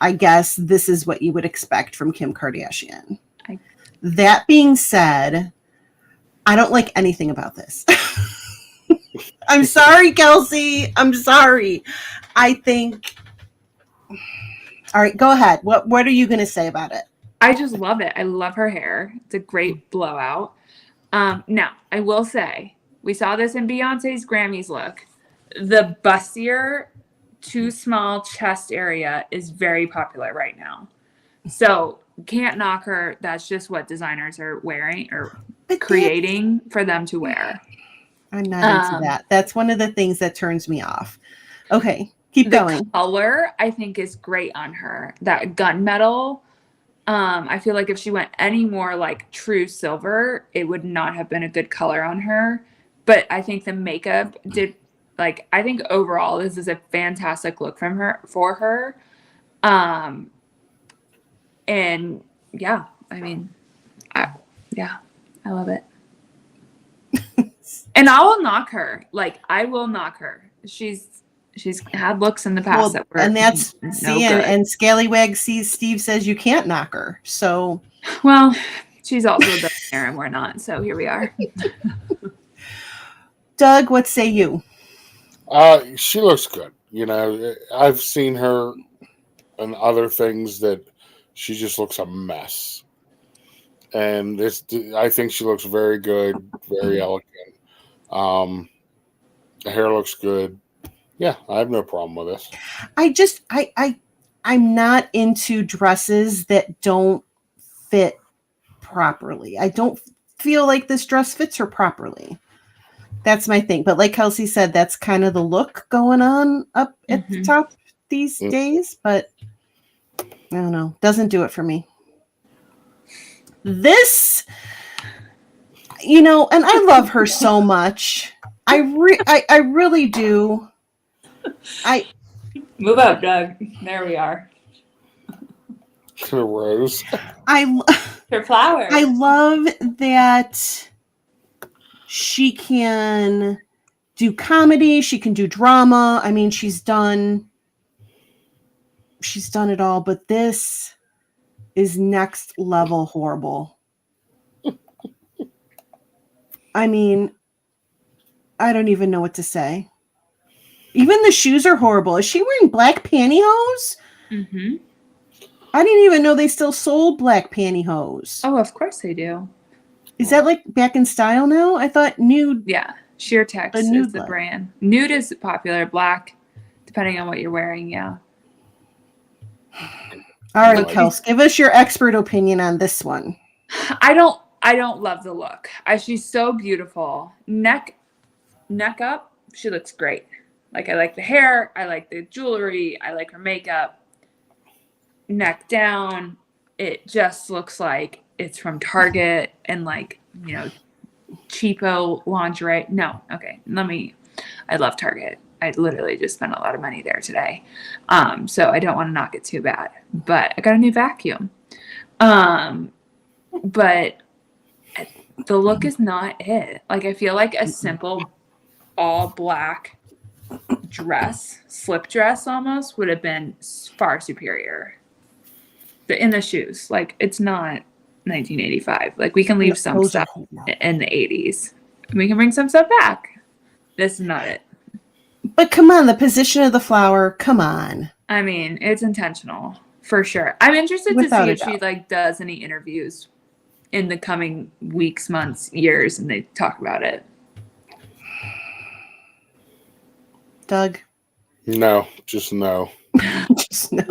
I guess this is what you would expect from Kim Kardashian. That being said, I don't like anything about this. I'm sorry, Kelsey. I'm sorry. I think... All right, go ahead. What are you going to say about it? I just love it. I love her hair. It's a great blowout. Now, I will say, we saw this in Beyonce's Grammys look. The bustier, too small chest area is very popular right now. So can't knock her. That's just what designers are wearing or creating for them to wear. I'm not into that. That's one of the things that turns me off. Okay, keep going. The color, I think, is great on her. That gunmetal, I feel like if she went any more like true silver, it would not have been a good color on her. But I think the makeup did, like, I think overall this is a fantastic look for her. And yeah, I mean, I love it. And I will knock her. Like, I will knock her. She's had looks in the past that were and that's no good. And Scallywag sees Steve says you can't knock her. So, well, she's also a billionaire and we're not. So here we are. Doug, what say you? She looks good. You know, I've seen her and other things that she just looks a mess. And I think she looks very good, very elegant. The hair looks good. Yeah, I have no problem with this. I'm not into dresses that don't fit properly. I don't feel like this dress fits her properly. That's my thing. But like Kelsey said, that's kind of the look going on up at the top these days. But I don't know. Doesn't do it for me. This, you know, and I love her so much. I really do. Move up, Doug. There we are. Her rose. Her flower. I love that she can do comedy. She can do drama. I mean, she's done it all. But this is next level horrible. I mean, I don't even know what to say. Even the shoes are horrible. Is she wearing black pantyhose? Mm-hmm. I didn't even know they still sold black pantyhose. Oh, of course they do. Is that like back in style now? I thought nude. Yeah, Sheer Text is the brand. Nude is popular. Black, depending on what you're wearing. Yeah. All right, Kels, give us your expert opinion on this one. I don't love the look. She's so beautiful. Neck up, she looks great. Like, I like the hair. I like the jewelry. I like her makeup. Neck down. It just looks like it's from Target and like, you know, cheapo lingerie. No. Okay. I love Target. I literally just spent a lot of money there today. So I don't want to knock it too bad, but I got a new vacuum. But the look is not it. Like, I feel like a simple all black dress, slip dress almost, would have been far superior. In the shoes, like, it's not 1985. Like, we can leave some stuff in the 80s. We can bring some stuff back. This is not it. But come on, the position of the flower, come on. I mean, it's intentional for sure. I'm interested to see if she like does any interviews in the coming weeks, months, years, and they talk about it. Doug? No, just no. Just no.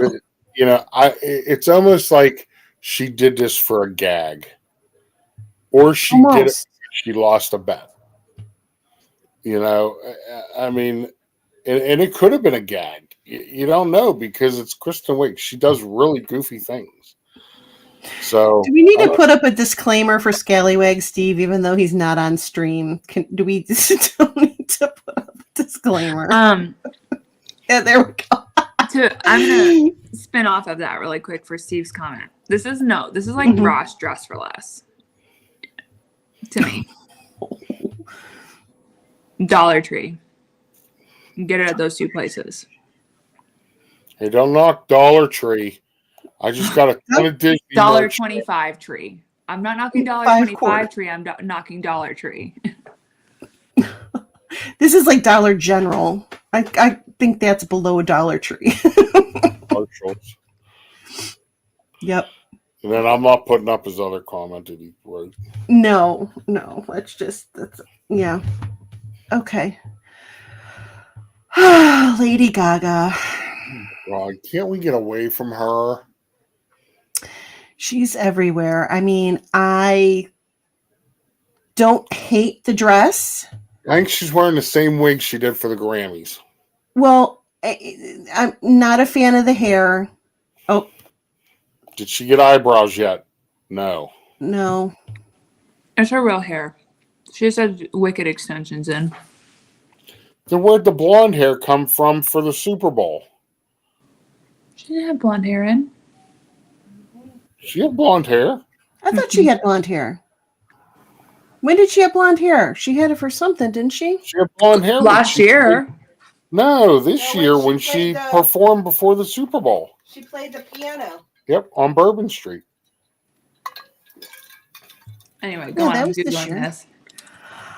You know, it's almost like she did this for a gag. Or she did it because she lost a bet. You know, I mean, and it could have been a gag. You don't know because it's Kristen Wiig. She does really goofy things. So, do we need to put up a disclaimer for Scallywag Steve, even though he's not on stream? Do we don't need to put up a disclaimer? Yeah, there we go. I'm gonna spin off of that really quick for Steve's comment. This is like Ross Dress for Less to me. Dollar Tree. You can get it at those two places. Hey, don't knock Dollar Tree. I just got a ton of Disney $1.25 Tree. I'm not knocking $1.25 Tree. I'm knocking Dollar Tree. This is like Dollar General. I think that's below a Dollar Tree. Marshalls. Yep. And then I'm not putting up his other comment that he wrote. No. Yeah. Okay. Lady Gaga. God, can't we get away from her? She's everywhere. I mean, I don't hate the dress. I think she's wearing the same wig she did for the Grammys. Well, I'm not a fan of the hair. Oh. Did she get eyebrows yet? No. It's her real hair. She just had wicked extensions in. Then where'd the blonde hair come from for the Super Bowl? She didn't have blonde hair in. She had blonde hair. I thought she had blonde hair. When did she have blonde hair? She had it for something, didn't she? She had blonde hair last year. This year when she performed before the Super Bowl. She played the piano. Yep, on Bourbon Street. Anyway, go on. I'm Googling this.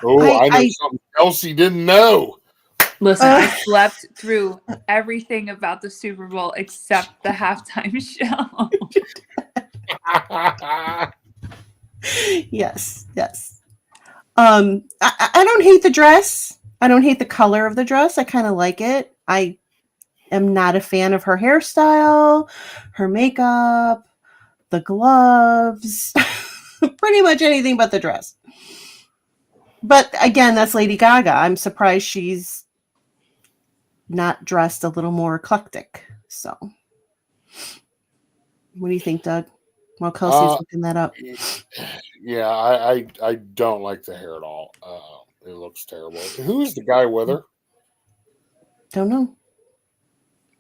Oh, I know something Kelsey didn't know. Listen, I slept through everything about the Super Bowl except the halftime show. Yes. I don't hate the dress. I don't hate the color of the dress. I kind of like it. I am not a fan of her hairstyle, her makeup, the gloves, pretty much anything but the dress. But again, that's Lady Gaga. I'm surprised she's not dressed a little more eclectic. So, what do you think, Doug? While Kelsey's looking that up. Yeah, I don't like the hair at all. It looks terrible. Who's the guy with her? Don't know.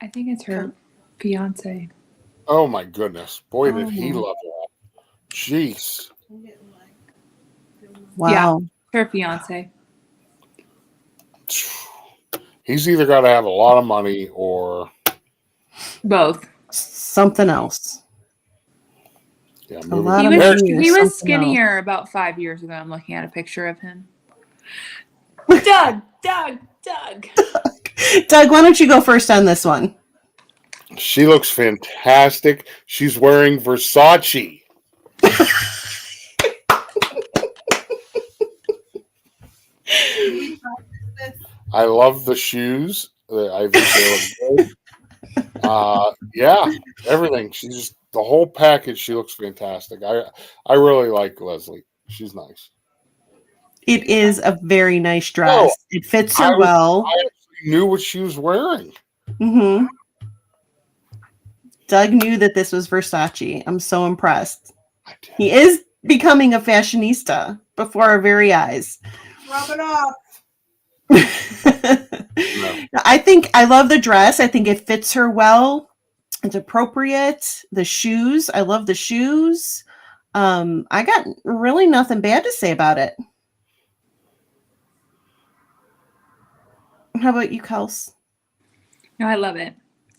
I think it's her fiance. Oh my goodness. Boy, did he love that. Jeez. Wow. Yeah, her fiance. He's either got to have a lot of money or both. Something else. Yeah, he was skinnier about 5 years ago. I'm looking at a picture of him. Doug. Doug, why don't you go first on this one? She looks fantastic. She's wearing Versace. I love the shoes. I think they look good. Yeah, everything. She's just the whole package. She looks fantastic. I really like Leslie. She's nice. It is a very nice dress. It fits her well. I actually knew what she was wearing. Mm-hmm. Doug knew that this was Versace. I'm so impressed. He is becoming a fashionista before our very eyes. Rub it off. I think I love the dress. I think it fits her well. It's appropriate. The shoes. I love the shoes. I got really nothing bad to say about it. How about you, Kels? No, I love it.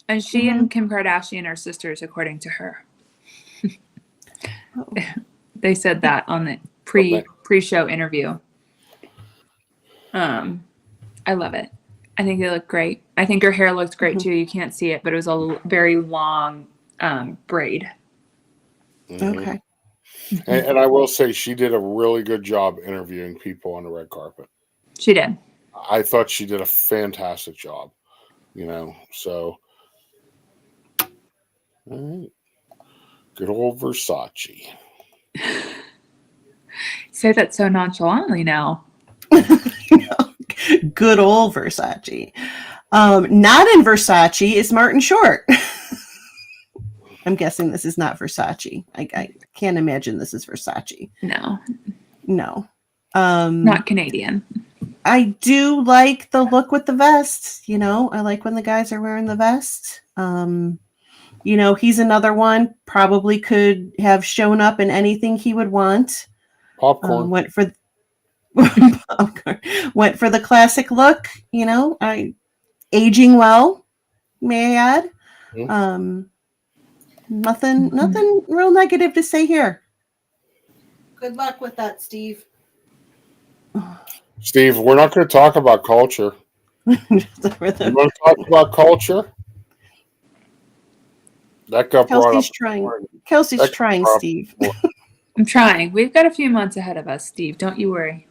And she and Kim Kardashian are sisters, according to her. They said that on the pre-show interview. I love it. I think they look great. I think her hair looked great too. You can't see it, but it was a very long braid. Okay. And I will say she did a really good job interviewing people on the red carpet. She did. I thought she did a fantastic job. So all right. Good old Versace. Say that so nonchalantly now. Good old Versace. Not in Versace is Martin Short. I'm guessing this is not Versace. I can't imagine this is Versace. No. No. Not Canadian. I do like the look with the vest. I like when the guys are wearing the vest. He's another one, probably could have shown up in anything he would want. Popcorn. Went for the classic look, aging well, may I add. Nothing real negative to say here. Good luck with that, Steve. Steve, we're not going to talk about culture. You want to talk about culture? That got brought up. Kelsey's trying, Steve. I'm trying. We've got a few months ahead of us, Steve. Don't you worry.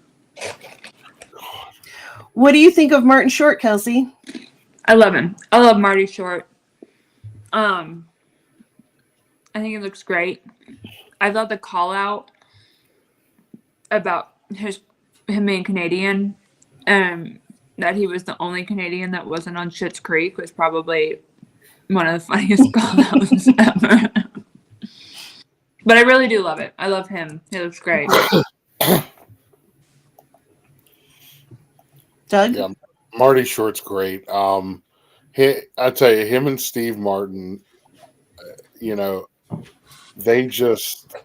What do you think of Martin Short, Kelsey? I love him. I love Marty Short. I think it looks great. I thought the call out about him being Canadian, that he was the only Canadian that wasn't on Schitt's Creek was probably one of the funniest call outs ever. But I really do love it. I love him. He looks great. Doug? Yeah, Marty Short's great. I tell you, him and Steve Martin, they just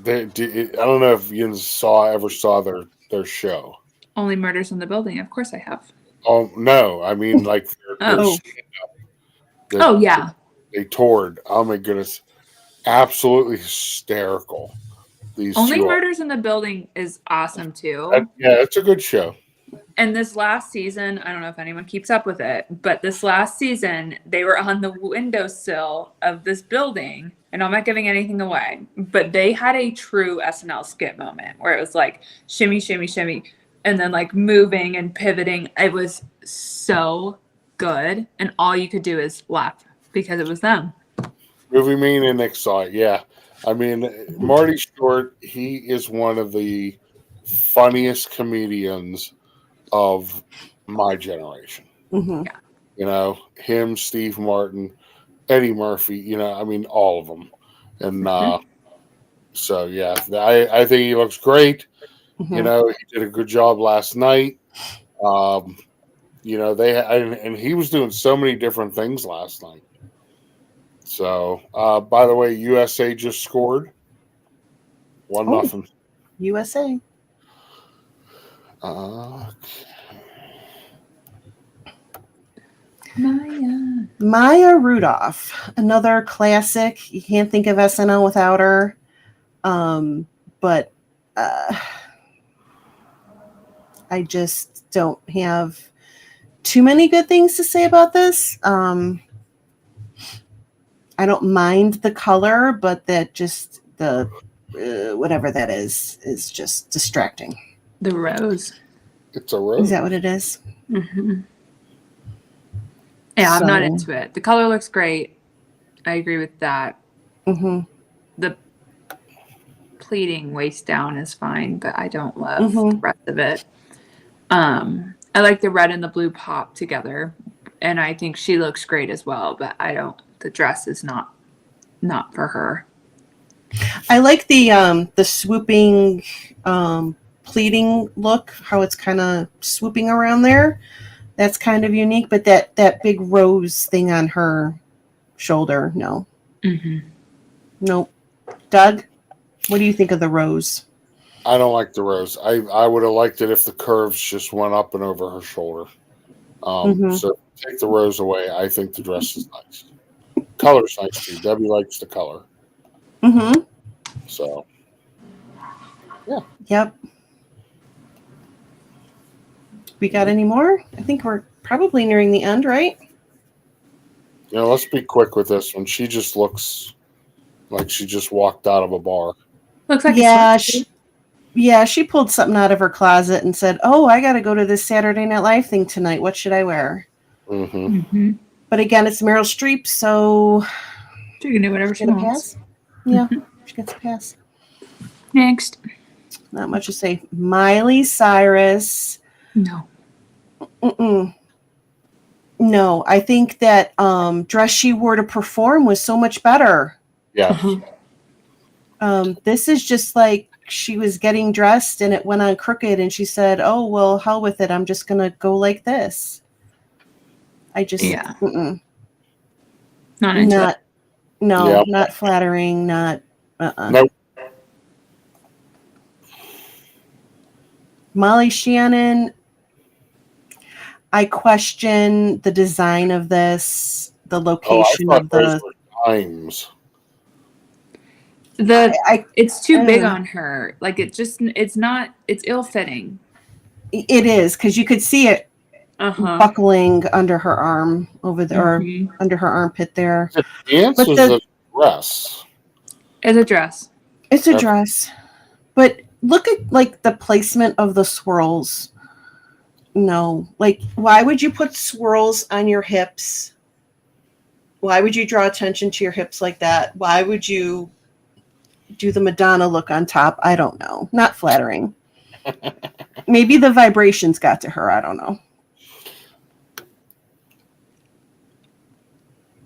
I don't know if you ever saw their show. Only Murders in the Building. Of course I have. Oh no, I mean like yeah. They toured. Oh my goodness, absolutely hysterical. These Only Murders in the Building is awesome too. It's a good show. And this last season, I don't know if anyone keeps up with it, but this last season, they were on the windowsill of this building. And I'm not giving anything away, but they had a true SNL skit moment where it was like shimmy, shimmy, shimmy, and then like moving and pivoting. It was so good. And all you could do is laugh because it was them. Movie Mean and Nick saw it. Yeah. I mean, Marty Short, he is one of the funniest comedians of my generation. Mm-hmm. Him, Steve Martin, Eddie Murphy, I mean, all of them. And so, yeah, I think he looks great. He did a good job last night. And he was doing so many different things last night. So, by the way, USA just scored 1-0. USA. Maya Rudolph, another classic. You can't think of SNL without her. But I just don't have too many good things to say about this. I don't mind the color, but that just the whatever that is just distracting. The rose. It's a rose. Is that what it is? Mm-hmm. Yeah, I'm not into it. The color looks great. I agree with that. Mm-hmm. The pleating waist down is fine, but I don't love the rest of it. I like the red and the blue pop together, and I think she looks great as well. But the dress is not for her. I like the swooping pleating look, how it's kind of swooping around there. That's kind of unique, but that big rose thing on her shoulder, no. Mm-hmm. Nope. Doug, what do you think of the rose? I don't like the rose. I would have liked it if the curves just went up and over her shoulder. So take the rose away. I think the dress is nice. Color's nice too. Debbie likes the color. Mm-hmm. So, yeah. Yep. We got any more? I think we're probably nearing the end, right? You know, let's be quick with this one. She just looks like she just walked out of a bar. Looks like she pulled something out of her closet and said, "Oh, I got to go to this Saturday Night Live thing tonight. What should I wear?" Mm-hmm. Mm-hmm. But again, it's Meryl Streep, so she can do whatever she wants. Yeah, she gets a pass. Next. Not much to say. Miley Cyrus. No. No, I think that dress she wore to perform was so much better. Yeah. This is just like she was getting dressed and it went on crooked and she said, "Oh, well, hell with it. I'm just going to go like this." I just, not flattering, not, Nope. Molly Shannon, I question the design of this, the location of those were dimes. It's too big on her. Like it's ill-fitting. It is, because you could see it buckling under her arm over there, or under her armpit there. The dance was a dress. It's a dress. It's a dress. But look at like the placement of the swirls. No, like why would you put swirls on your hips? Why would you draw attention to your hips like that? Why would you do the Madonna look on top? I don't know. Not flattering. Maybe the vibrations got to her. I don't know.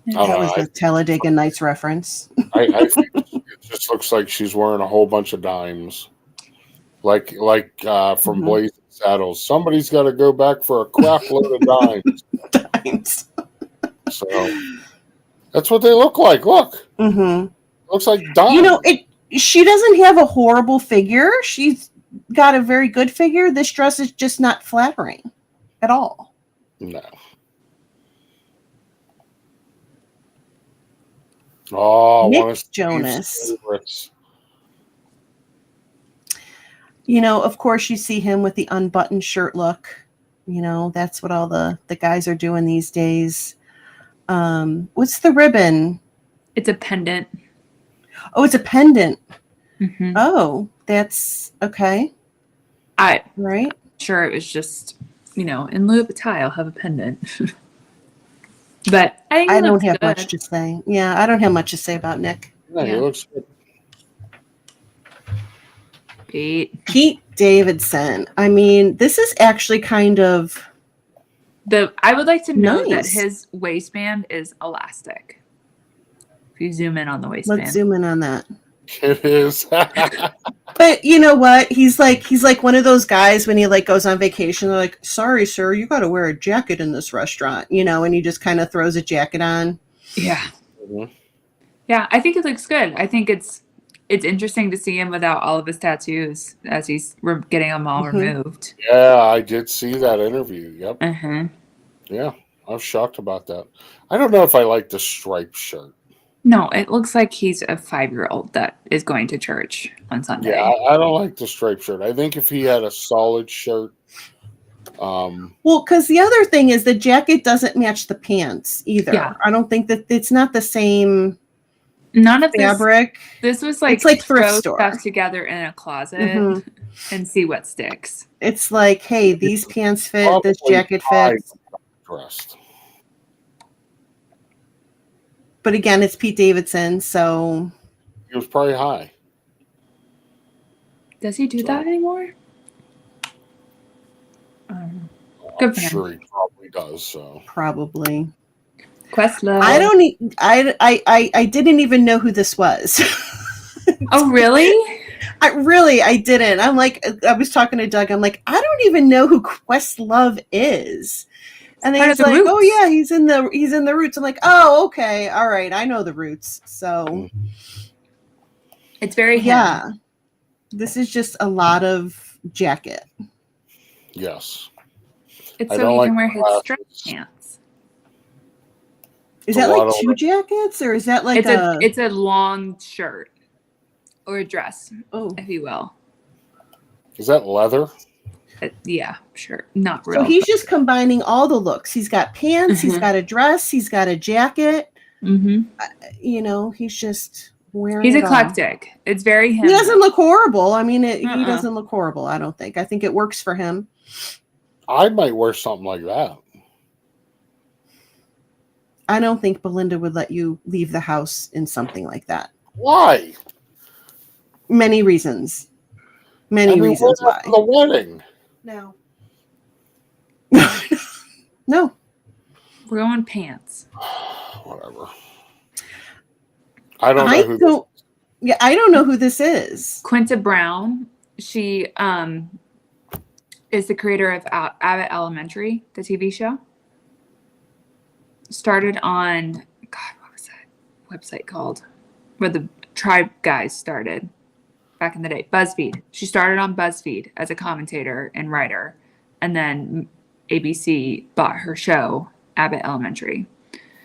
That was a Talladega Nights reference. I think it just looks like she's wearing a whole bunch of dimes. Like from Blazing Saddles. Somebody's got to go back for a crap load of dimes. So that's what they look like. Look. Looks like dimes. You know, she doesn't have a horrible figure. She's got a very good figure. This dress is just not flattering at all. No. Oh, Nick Jonas. You know, of course, you see him with the unbuttoned shirt look. You know, that's what all the guys are doing these days. What's the ribbon? It's a pendant. Oh, it's a pendant. Oh, that's okay. Right? Sure, it was just, in lieu of a tie, I'll have a pendant. But I don't have much to say. Yeah, I don't have much to say about Nick. Yeah, he looks good. Pete Davidson. I mean, this is actually kind of I would like to know that nice. his waistband is elastic. If you zoom in on the waistband. Let's zoom in on that. It is. But you know what? He's like one of those guys when he like goes on vacation. They're like, "Sorry, sir, you got to wear a jacket in this restaurant," and he just kind of throws a jacket on. Yeah. Yeah, I think it looks good. I think it's interesting to see him without all of his tattoos as he's getting them all removed. Yeah, I did see that interview. Yep. Yeah, I was shocked about that. I don't know if I like the striped shirt. No, it looks like he's a 5-year-old that is going to church on Sunday. Yeah, I don't like the striped shirt. I think if he had a solid shirt. Well, because the other thing is the jacket doesn't match the pants either. Yeah. I don't think that it's not the same. None of fabric. This was like, it's like thrift store stuff together in a closet and see what sticks. It's like, hey, these pants fit, this jacket fits. Dressed. But again, it's Pete Davidson, so he was probably high. Does he do that anymore? Good I'm for him. sure he probably does. So Probably. Questlove. I don't. I didn't even know who this was. Oh, really? I didn't. I'm like, I was talking to Doug. I'm like, I don't even know who Questlove is. And then Part of he's the like, oh Roots. yeah, he's in the Roots. I'm like, oh, okay, all right, I know the Roots. So It's very him. yeah, this is just a lot of jacket. yes, It's I so don't he like can wear his glasses. striped pants. Is It's a that lot like of two jackets, or is that like It's a long shirt or a dress, oh? if you will. Is that leather? Yeah, sure. Not So real. he's just combining all the looks. He's got pants, he's Mhm. got a dress, he's got a jacket. Mm-hmm. You know, he's just wearing. He's it all. eclectic. It's very him. He doesn't look horrible. I mean, he Uh-uh. doesn't look horrible. I don't think. I think it works for him. I might wear something like that. I don't think Belinda would let you leave the house in something like that. Why? Many reasons. Many I mean, reasons wear why. that for the wedding. No. No. We're going pants. Whatever. I don't know who this. Yeah, I don't know who this is. Quinta Brown. She is the creator of Abbott Elementary, the TV show. Started on what was that website called? Where the Tribe guys started back in the day. BuzzFeed. She started on BuzzFeed as a commentator and writer, and then ABC bought her show, Abbott Elementary.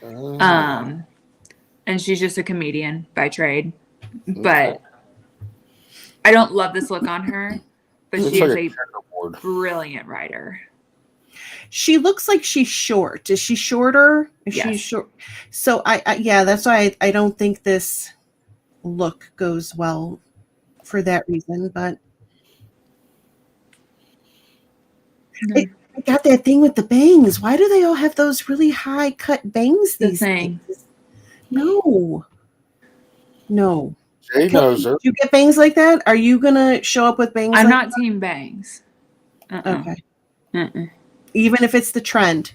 And she's just a comedian by trade. But I don't love this look on her, but she is a brilliant writer. She looks like she's short. Is she shorter? Is she short? So yeah, that's why I don't think this look goes well for that reason. But I got that thing with the bangs. Why do they all have those really high cut bangs these days? No. Jay knows her. Do you get bangs like that? Are you gonna show up with bangs? I'm like not that? team bangs. Okay. Uh-uh. Even if it's the trend.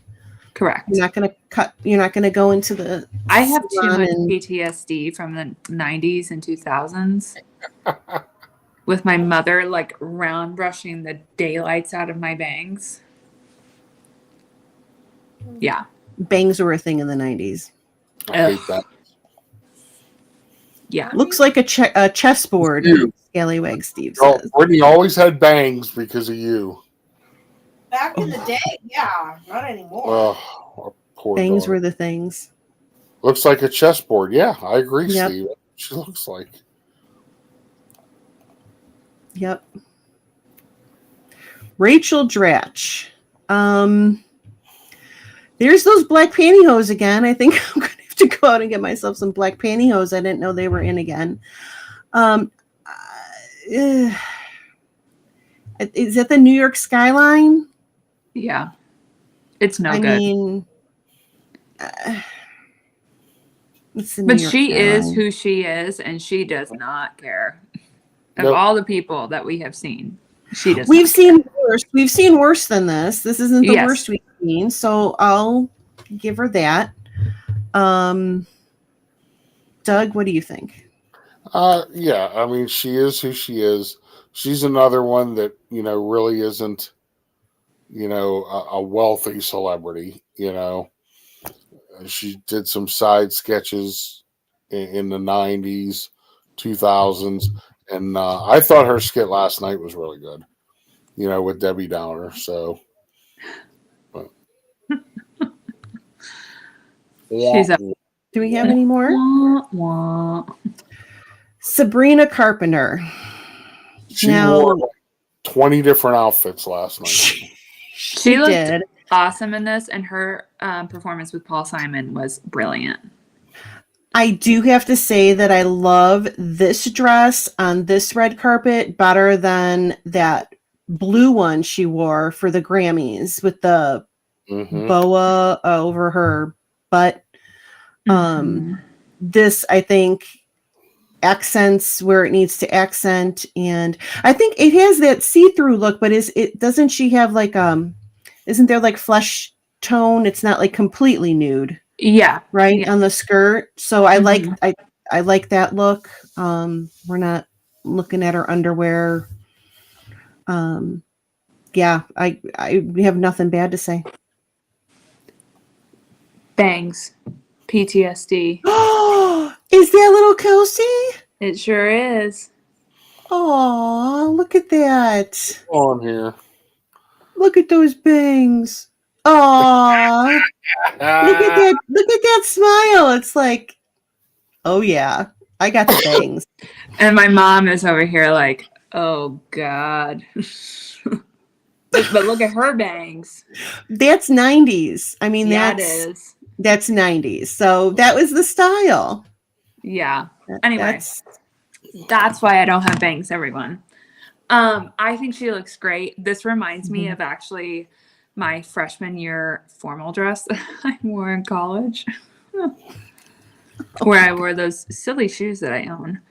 Correct. You're not gonna cut. You're not gonna go into the. I have too salon much and- PTSD from the 90s and 2000s with my mother like round brushing the daylights out of my bangs. Yeah. Bangs were a thing in the 90s. I hate that. Yeah. Looks like a chessboard. You. Scallywag Steve Oh, says. Brittany always had bangs because of you. Back in the day, yeah, not anymore. Oh, poor Bangs daughter. were the things. Looks like a chessboard. Yeah, I agree, Yep. Steve. She looks like. Yep. Rachel Dratch. There's those black pantyhose again. I think I'm gonna have to go out and get myself some black pantyhose. I didn't know they were in again. Is that the New York skyline? Yeah. It's no I good. mean, it's the New But York she is skyline. who she is, and she does not care. Of Nope. all the people that we have seen, she does We've not seen worse. We've seen worse than this. This isn't the Yes. worst we've seen, so I'll give her that. Doug, what do you think? Yeah, I mean, she is who she is. She's another one that, really isn't, a wealthy celebrity, She did some side sketches in the 90s, 2000s, and I thought her skit last night was really good, with Debbie Downer, so. She's a Do we have any more? wah, wah. Sabrina Carpenter. She Now- wore like 20 different outfits last night. She looked did. awesome in this, and her performance with Paul Simon was brilliant. I do have to say that I love this dress on this red carpet better than that blue one she wore for the Grammys with the Mhm. boa over her butt. Mhm. This, I think, accents where it needs to accent, and I think it has that see-through look, but doesn't she have like isn't there like flesh tone? It's not like completely nude, Yeah. right? Yeah. On the skirt. So I Mhm. I like that look. We're not looking at her underwear. Yeah, I have nothing bad to say. Bangs. PTSD. Oh, is that little Kelsey? It sure is. Oh, look at that. On here. Look at those bangs. Oh, look at that. Look at that smile. It's like, oh yeah, I got the bangs. And my mom is over here like, oh God. But look at her bangs. That's 90s. I mean, Yeah, it is. that's 90s. So that was the style. Yeah. Anyway, That's that's why I don't have bangs, everyone. I think she looks great. This reminds me Mhm. of actually my freshman year formal dress that I wore in college, where I wore those silly shoes that I own.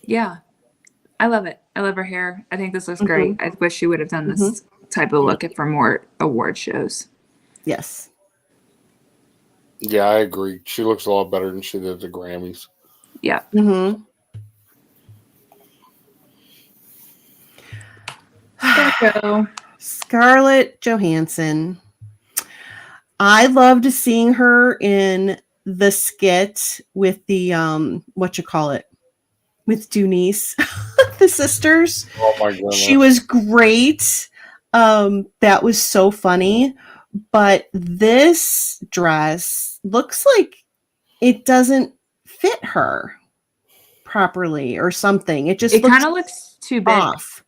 Yeah, I love it. I love her hair. I think this looks great. I wish she would have done this type of look for more award shows. yes. Yeah, I agree. She looks a lot better than she did at the Grammys. Yeah. Mm-hmm. There we go. Scarlett Johansson. I loved seeing her in the skit with the what you call it, with Dunice, the sisters. Oh my goodness. She was great. That was so funny. But this dress looks like it doesn't fit her properly or something. It just It looks kind of looks too big. off.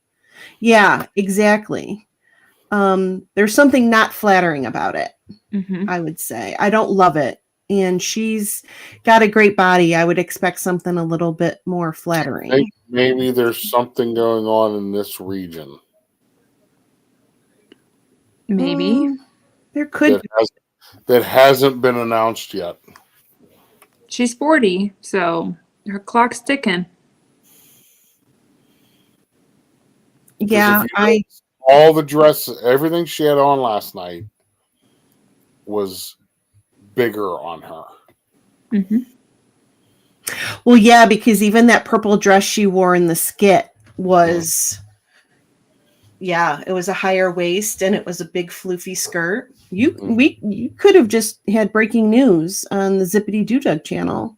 Yeah, exactly. There's something not flattering about it, Mhm. I would say. I don't love it. And she's got a great body. I would expect something a little bit more flattering. Maybe there's something going on in this region Maybe. There could that hasn't been announced yet. She's 40, so her clock's ticking. Yeah, All the dresses, everything she had on last night was bigger on her. Mm-hmm. well, yeah, because even that purple dress she wore in the skit was, yeah, it was a higher waist and it was a big floofy skirt. You could have just had breaking news on the Zip-a-Dee-DooDoug channel.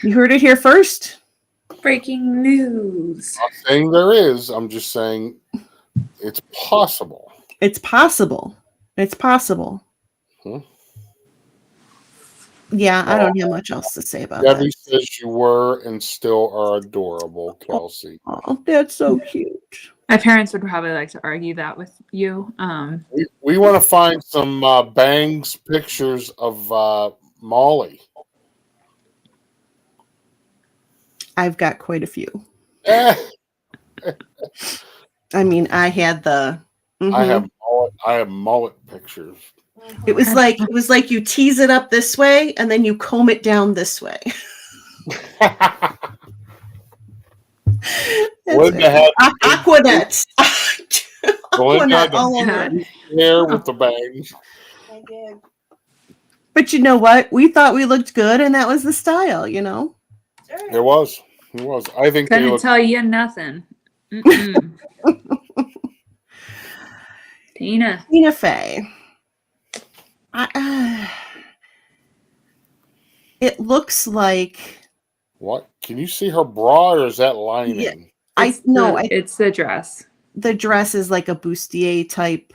You heard it here first. Breaking news. I'm not saying there is. I'm just saying it's possible. It's possible. It's possible. Hmm. Yeah, I don't have much else to say about Debbie that. says you were and still are adorable, Kelsey. Oh, that's so cute. My parents would probably like to argue that with you. We want to find some bangs pictures of Molly. I've got quite a few. Eh, I mean, I had the. I have mullet pictures. It was like you tease it up this way and then you comb it down this way. Linda had Aquanet. Linda had Aquanet all over the it. hair with the bangs. I did. But you know what? We thought we looked good, and that was the style. You know. It was. I think they couldn't look. tell you nothing. Mm-mm. Tina. Tina Fey. It looks like. What? Can you see her bra, or is that lining? Yeah. It's the dress. The dress is like a bustier type.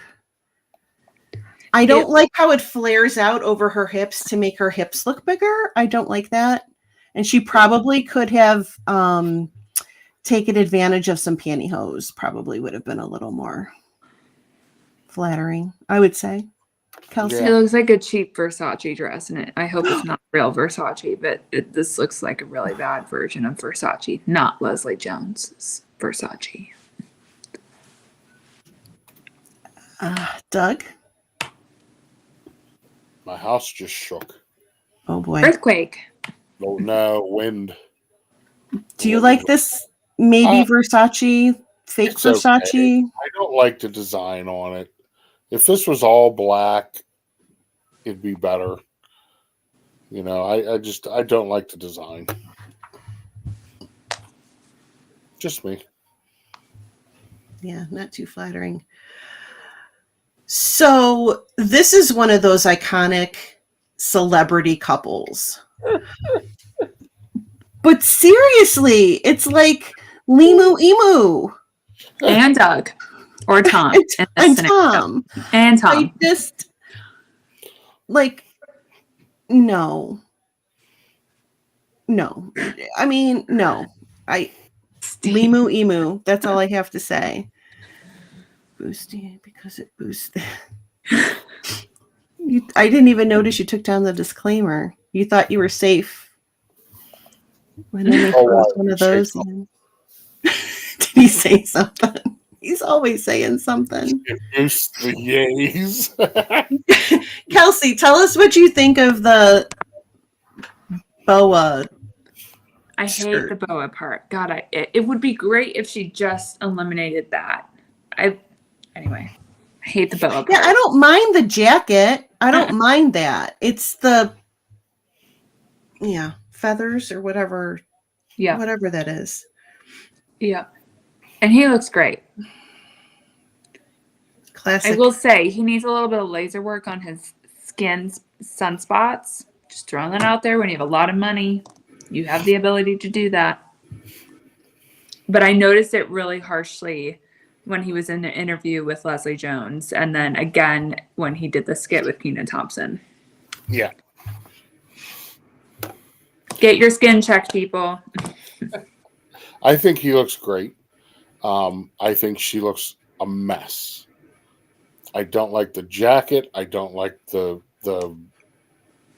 I don't like how it flares out over her hips to make her hips look bigger. I don't like that. And she probably could have taken advantage of some pantyhose. Probably would have been a little more flattering, I would say. Kelsey? It looks like a cheap Versace dress, and I hope it's not real Versace, but this looks like a really bad version of Versace, not Leslie Jones's Versace. Doug? My house just shook. Oh boy. Earthquake. Oh no, wind. Do you like this maybe Versace fake It's okay. Versace. I don't like the design on it. If this was all black, it'd be better. You know, I don't like the design. Just me. Yeah, not too flattering. So this is one of those iconic celebrity couples. But seriously, it's like Limu Emu And Doug. Or Tom. and Tom. And Tom. I just like no. I mean, no. Limu Emu. That's all I have to say. Boosty because it boosts. I didn't even notice you took down the disclaimer. You thought you were safe. And then they throw one of those in. Did he say something? He's always saying something. It boosts the yays. Kelsey, tell us what you think of the boa. I hate the boa part. God, it would be great if she just eliminated that. Anyway, I hate the boa part. Yeah, I don't mind the jacket. I don't mind that. It's the feathers or whatever. Yeah. Whatever that is. Yeah. And he looks great. Classic. I will say he needs a little bit of laser work on his skin's sunspots. Just throwing that out there. When you have a lot of money, you have the ability to do that. But I noticed it really harshly when he was in the interview with Leslie Jones, and then again when he did the skit with Kenan Thompson. Yeah. Get your skin checked, people. I think he looks great. I think she looks a mess. I don't like the jacket. I don't like the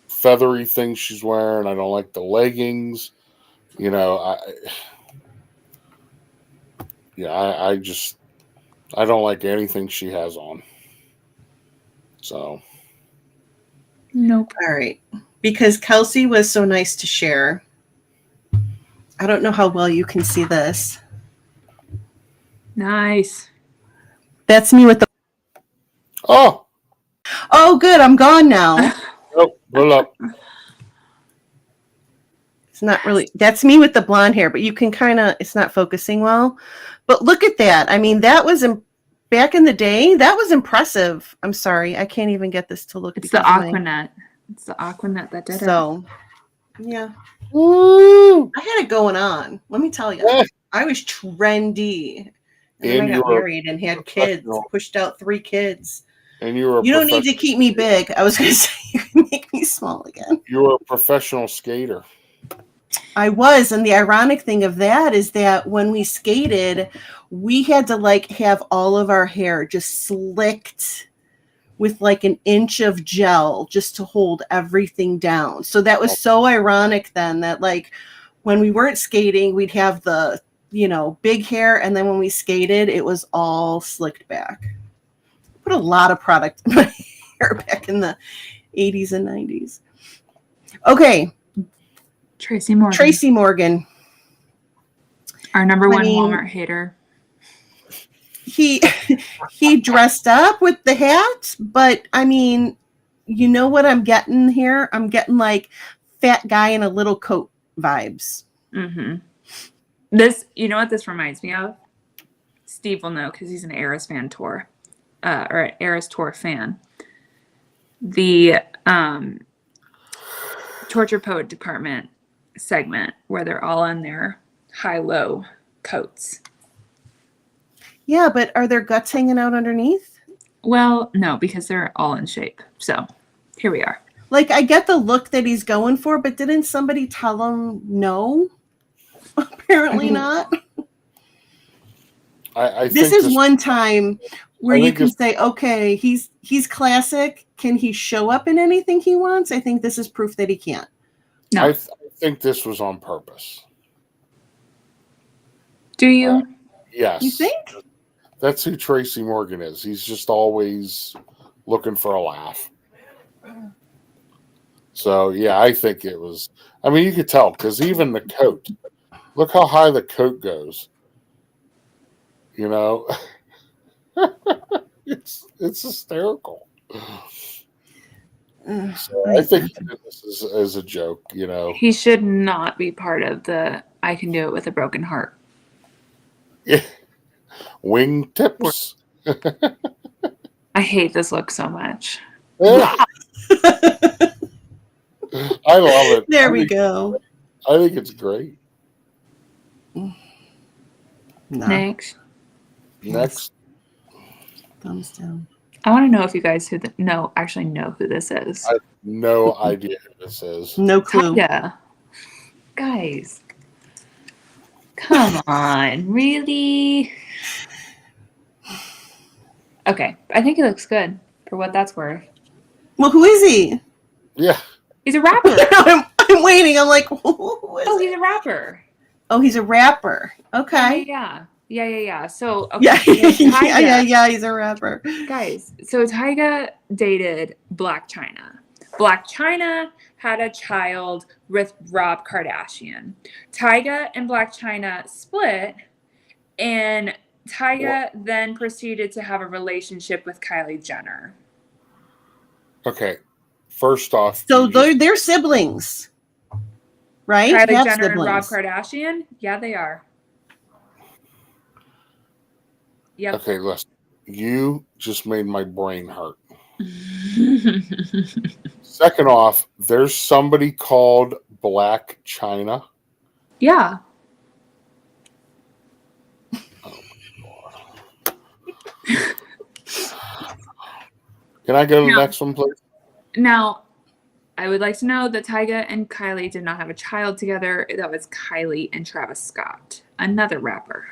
feathery thing she's wearing. I don't like the leggings. You know, I don't like anything she has on. So. Nope. All right. Because Kelsey was so nice to share. I don't know how well you can see this. Nice. That's me with the... Oh, good. I'm gone now. pull up. It's not really... That's me with the blonde hair, but you can kind of... It's not focusing well. But look at that. I mean, that was... Back in the day, that was impressive. I'm sorry. I can't even get this to look... It's the Aquanet. It's the Aquanet that did it. So, yeah. Woo! I had it going on. Let me tell you. Yeah. I was trendy. And And then I got you're married and had kids. professional. Pushed out 3 kids. And you were You don't need to keep me big. I was going to say you can make me small again. You were a professional skater. I was. And the ironic thing of that is that when we skated, we had to have all of our hair just slicked with an inch of gel just to hold everything down. So that was so ironic then that when we weren't skating, we'd have the, big hair. And then when we skated, it was all slicked back. Put a lot of product in my hair back in the 80s and 90s. Okay. Tracy Morgan. Our number one Walmart hater. He dressed up with the hat, but I mean, you know what I'm getting here? I'm getting fat guy in a little coat vibes. Mm-hmm. This, you know what this reminds me of? Steve will know because he's an Eras tour fan. The Torture Poet Department segment where they're all in their high-low coats. Yeah, but are their guts hanging out underneath? Well, no, because they're all in shape. So here we are. I get the look that he's going for, but didn't somebody tell him no? Apparently not. I this think is one time where you can say, okay, he's classic. Can he show up in anything he wants? I think this is proof that he can't. No. I think this was on purpose. Do you? Yes. You think? That's who Tracy Morgan is. He's just always looking for a laugh. So, yeah, I think it was. I mean, you could tell because even the coat. Look how high the coat goes. You know, it's hysterical. So I think he did this as a joke. You know, He should not be part of the I can do it with a broken heart. yeah. Wing tips. I hate this look so much. Yeah. I love it. There we go. I think it's great. No. Next. Next. Thumbs down. I want to know if you guys actually know who this is. I have no idea who this is. No clue. Tyga. Guys. Come on. Really? Okay. I think he looks good for what that's worth. Well, who is he? Yeah. He's a rapper. I'm waiting. I'm like, who is He's a rapper. Oh, he's a rapper. Okay. Yeah. So, okay. Yeah. Tyga, yeah. He's a rapper. Guys, so Tyga dated Black China. Black China had a child with Rob Kardashian. Tyga and Black China split, and Tyga then proceeded to have a relationship with Kylie Jenner. Okay. First off, So they're siblings, right? Kylie Half Jenner and Rob siblings. Kardashian? Yeah, they are. Yep. Okay, listen. You just made my brain hurt. Second off, there's somebody called Black China. Yeah. Can I go to the No. next one, please? Now, I would like to know that Tyga and Kylie did not have a child together. That was Kylie and Travis Scott, another rapper.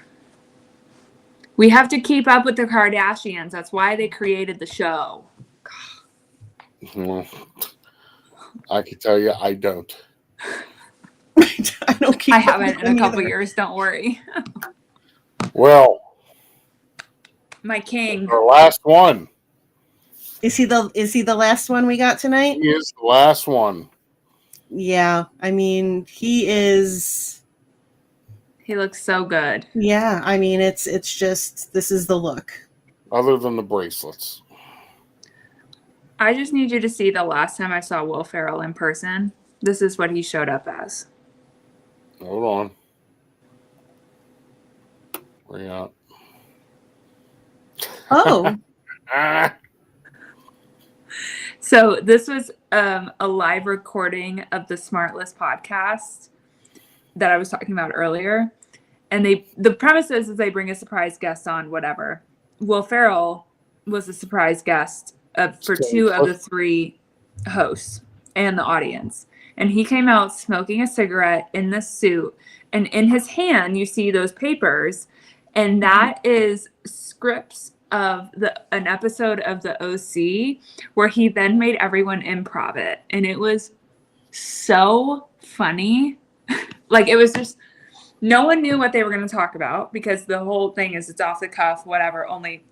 We have to keep up with the Kardashians. That's why they created the show. Well, I can tell you, I don't. I don't keep I up haven't with in them a couple either. years. Don't worry. Well, My king. our last one. Is he the last one we got tonight? He is the last one. Yeah. I mean, he is. He looks so good. Yeah. I mean, it's just this is the look. Other than the bracelets. I just need you to see the last time I saw Will Ferrell in person. This is what he showed up as. Hold on. Bring out. Oh. Ah. So this was a live recording of the Smartless podcast that I was talking about earlier. And the premise is they bring a surprise guest on, whatever. Will Ferrell was a surprise guest for two of the three hosts and the audience. And he came out smoking a cigarette in this suit. And in his hand, you see those papers. And that is scripts of an episode of the OC where he then made everyone improv it. And it was so funny. Like, it was just, no one knew what they were going to talk about because the whole thing is it's off the cuff, whatever. Only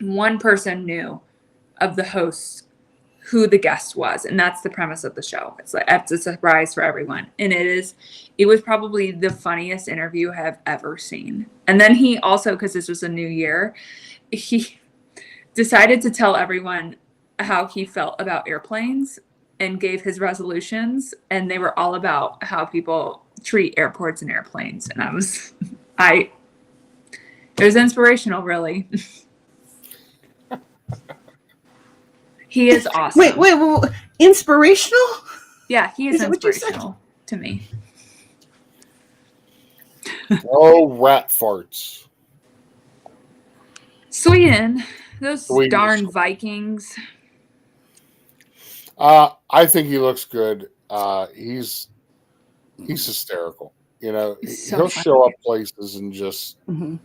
one person knew of the hosts who the guest was. And that's the premise of the show. It's a surprise for everyone. And it was probably the funniest interview I have ever seen. And then he also, because this was a new year, he decided to tell everyone how he felt about airplanes and gave his resolutions. And they were all about how people treat airports and airplanes. And it was inspirational, really. He is awesome. Wait. Inspirational? Yeah, he is Is that what you said? inspirational to me. Oh, rat farts. Sweden, those Sweden. darn Vikings. I think he looks good. He's hysterical. You know, So he'll funny. show up places and just, Mm-hmm.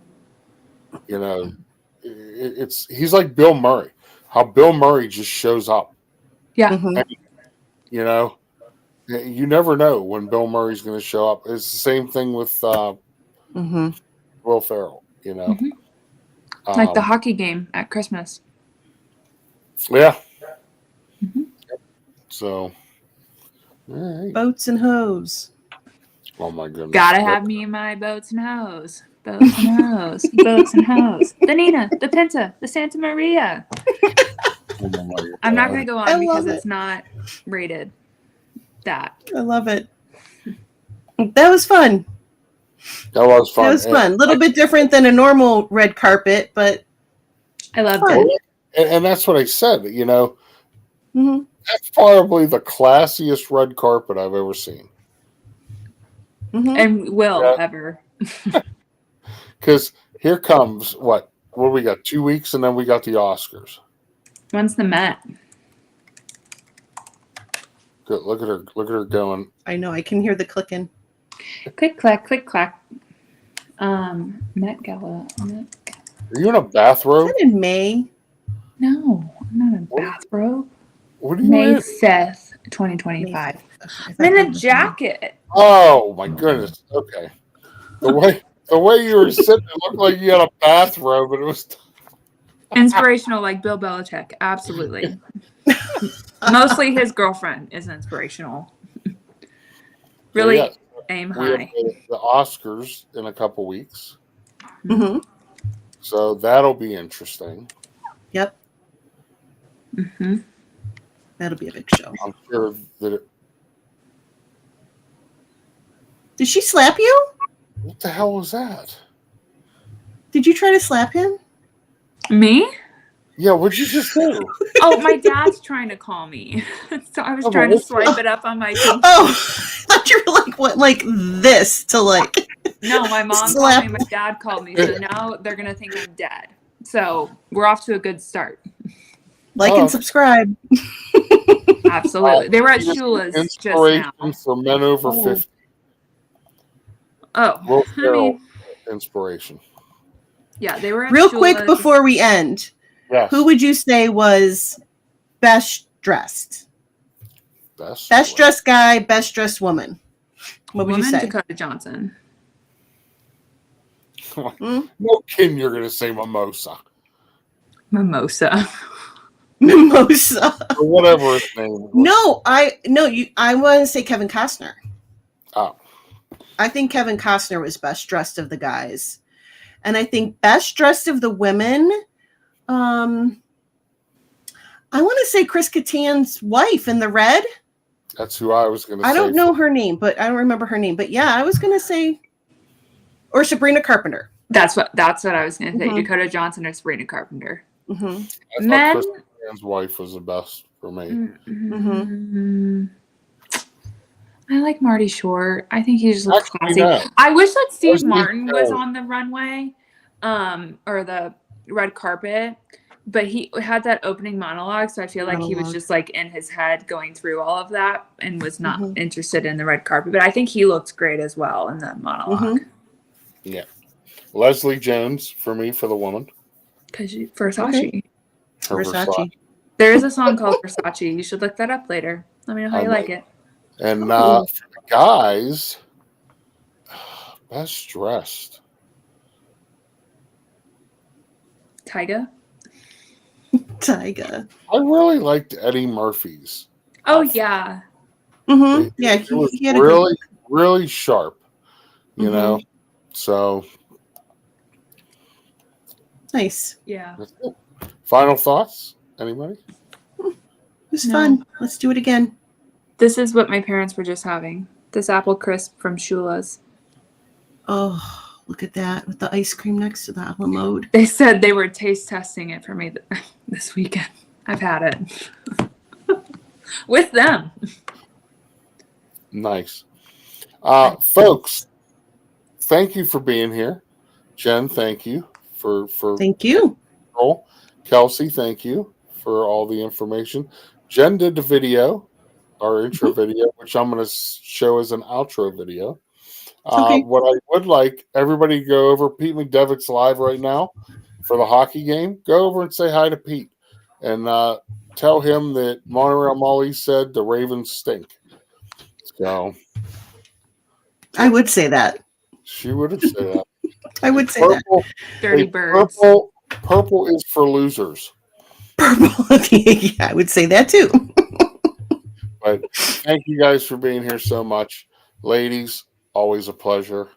you know, he's like Bill Murray. How Bill Murray just shows up. Yeah. Mm-hmm. You know, you never know when Bill Murray's going to show up. It's the same thing with Mm-hmm. Will Ferrell. You know, Mhm. Like the hockey game at Christmas. Yeah. Mhm. So, all right. Boats and hose. Oh my goodness. Gotta have me in my boats and hose. Boats and hoes. Boats and hoes. The Nina, the Pinta, the Santa Maria. Oh my I'm not God. going to go I on because love it's not rated that. I love it. That was fun. That was fun. That was fun. A little bit different than a normal red carpet, but I loved fun. it. And that's what I said. You know, hmm that's probably the classiest red carpet I've ever seen. And will ever. Because here comes what we got 2 weeks, and then we got the Oscars. When's the Met? Good. Look at her going. I know. I can hear the clicking. Click, clack, click, clack. Met Gala. Are you in a bathrobe? Is that in May? No, I'm not in a bathrobe. What are you May in? 5th, 2025. Okay. I'm in a jacket. Oh my goodness. Okay. The way you were sitting, it looked like you had a bathrobe, and it was. Inspirational, like Bill Belichick. Absolutely. Mostly his girlfriend is inspirational. Really Yeah. aim We have high. the Oscars in a couple weeks, Mm-hmm. so that'll be interesting. Yep. Mm-hmm. That'll be a big show. I'm sure that. Did she slap you? What the hell was that? Did you try to slap him? Me? Yeah, what'd you just do? Oh, my dad's trying to call me. So I was Oh, trying to what's swipe it up on my phone. Oh, I thought you were like what, like this to like. No, my mom Slap. called me, my dad called me. So now they're going to think I'm dead. So we're off to a good start. Like Oh. and subscribe. Absolutely. They were at Shula's just Inspiration now. for men over Oh. 50. Oh, Will I Ferrell mean, inspiration. yeah, they were at Real quick Shula's. before we end, Yes. who would you say was best dressed? Best dressed guy, best dressed woman. What would you Woman, say? Dakota Johnson. Hmm? kidding, you're gonna say mimosa Mimosa. Mimosa. or whatever his name was. No, I want to say Kevin Costner. Oh. I think Kevin Costner was best dressed of the guys. And I think best dressed of the women, I want to say Chris Kattan's wife in the red. That's who I was gonna say. I don't know her name, but I don't remember her name. But yeah, I was gonna say, or Sabrina Carpenter. That's what I was going to say. Mhm. Dakota Johnson or Sabrina Carpenter. Mm-hmm. I thought Men- Chris Kattan's wife was the best for me. Mm-hmm. I like Marty Short. I think he just looks Actually, classy. no. I wish that Steve Where's Steve Martin was Carell? on the runway, or the red carpet, but he had that opening monologue, so I feel like he was Monologue. just like in his head going through all of that and was not Mhm. interested in the red carpet. But I think he looked great as well in the monologue. Yeah. Leslie Jones for me for the woman. Because Versace. Okay. Her Versace. There is a song called Versace. You should look that up later. Let me know how I you like might. it. And Cool. for the guys, best dressed. Tyga. Tyga. I really liked Eddie Murphy's. Oh yeah. Mm-hmm. It- Yeah, it was he had a really, really sharp. You Mhm. know, so nice. Yeah. that's it. Final thoughts? Anybody? It was No. fun. Let's do it again. This is what my parents were just having. This apple crisp from Shula's. Oh, look at that with the ice cream next to the a la mode. They said they were taste testing it for me this weekend. I've had it. With them. Nice. Folks, thank you for being here. Jen, thank you for Thank you. control. Kelsey, thank you for all the information. Jen did the video, our intro video, which I'm going to show as an outro video. Okay. What I would like everybody to go over, Pete McDevitt's live right now for the hockey game. Go over and say hi to Pete and tell him that Monorail Molly said the Ravens stink. So I would say that. she would have said that. I would say that. Purple, Dirty hey, birds. purple is for losers. Purple. Yeah, I would say that too. But thank you guys for being here so much. Ladies, always a pleasure.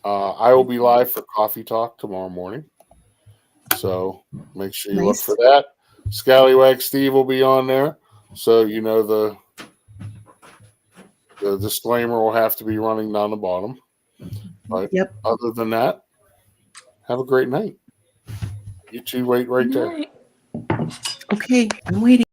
I will be live for Coffee Talk tomorrow morning. So make sure you look Nice. for that. Scallywag Steve will be on there. So you know the disclaimer will have to be running down the bottom. But Yep. other than that, have a great night. You two wait right there. Night. Okay, I'm waiting.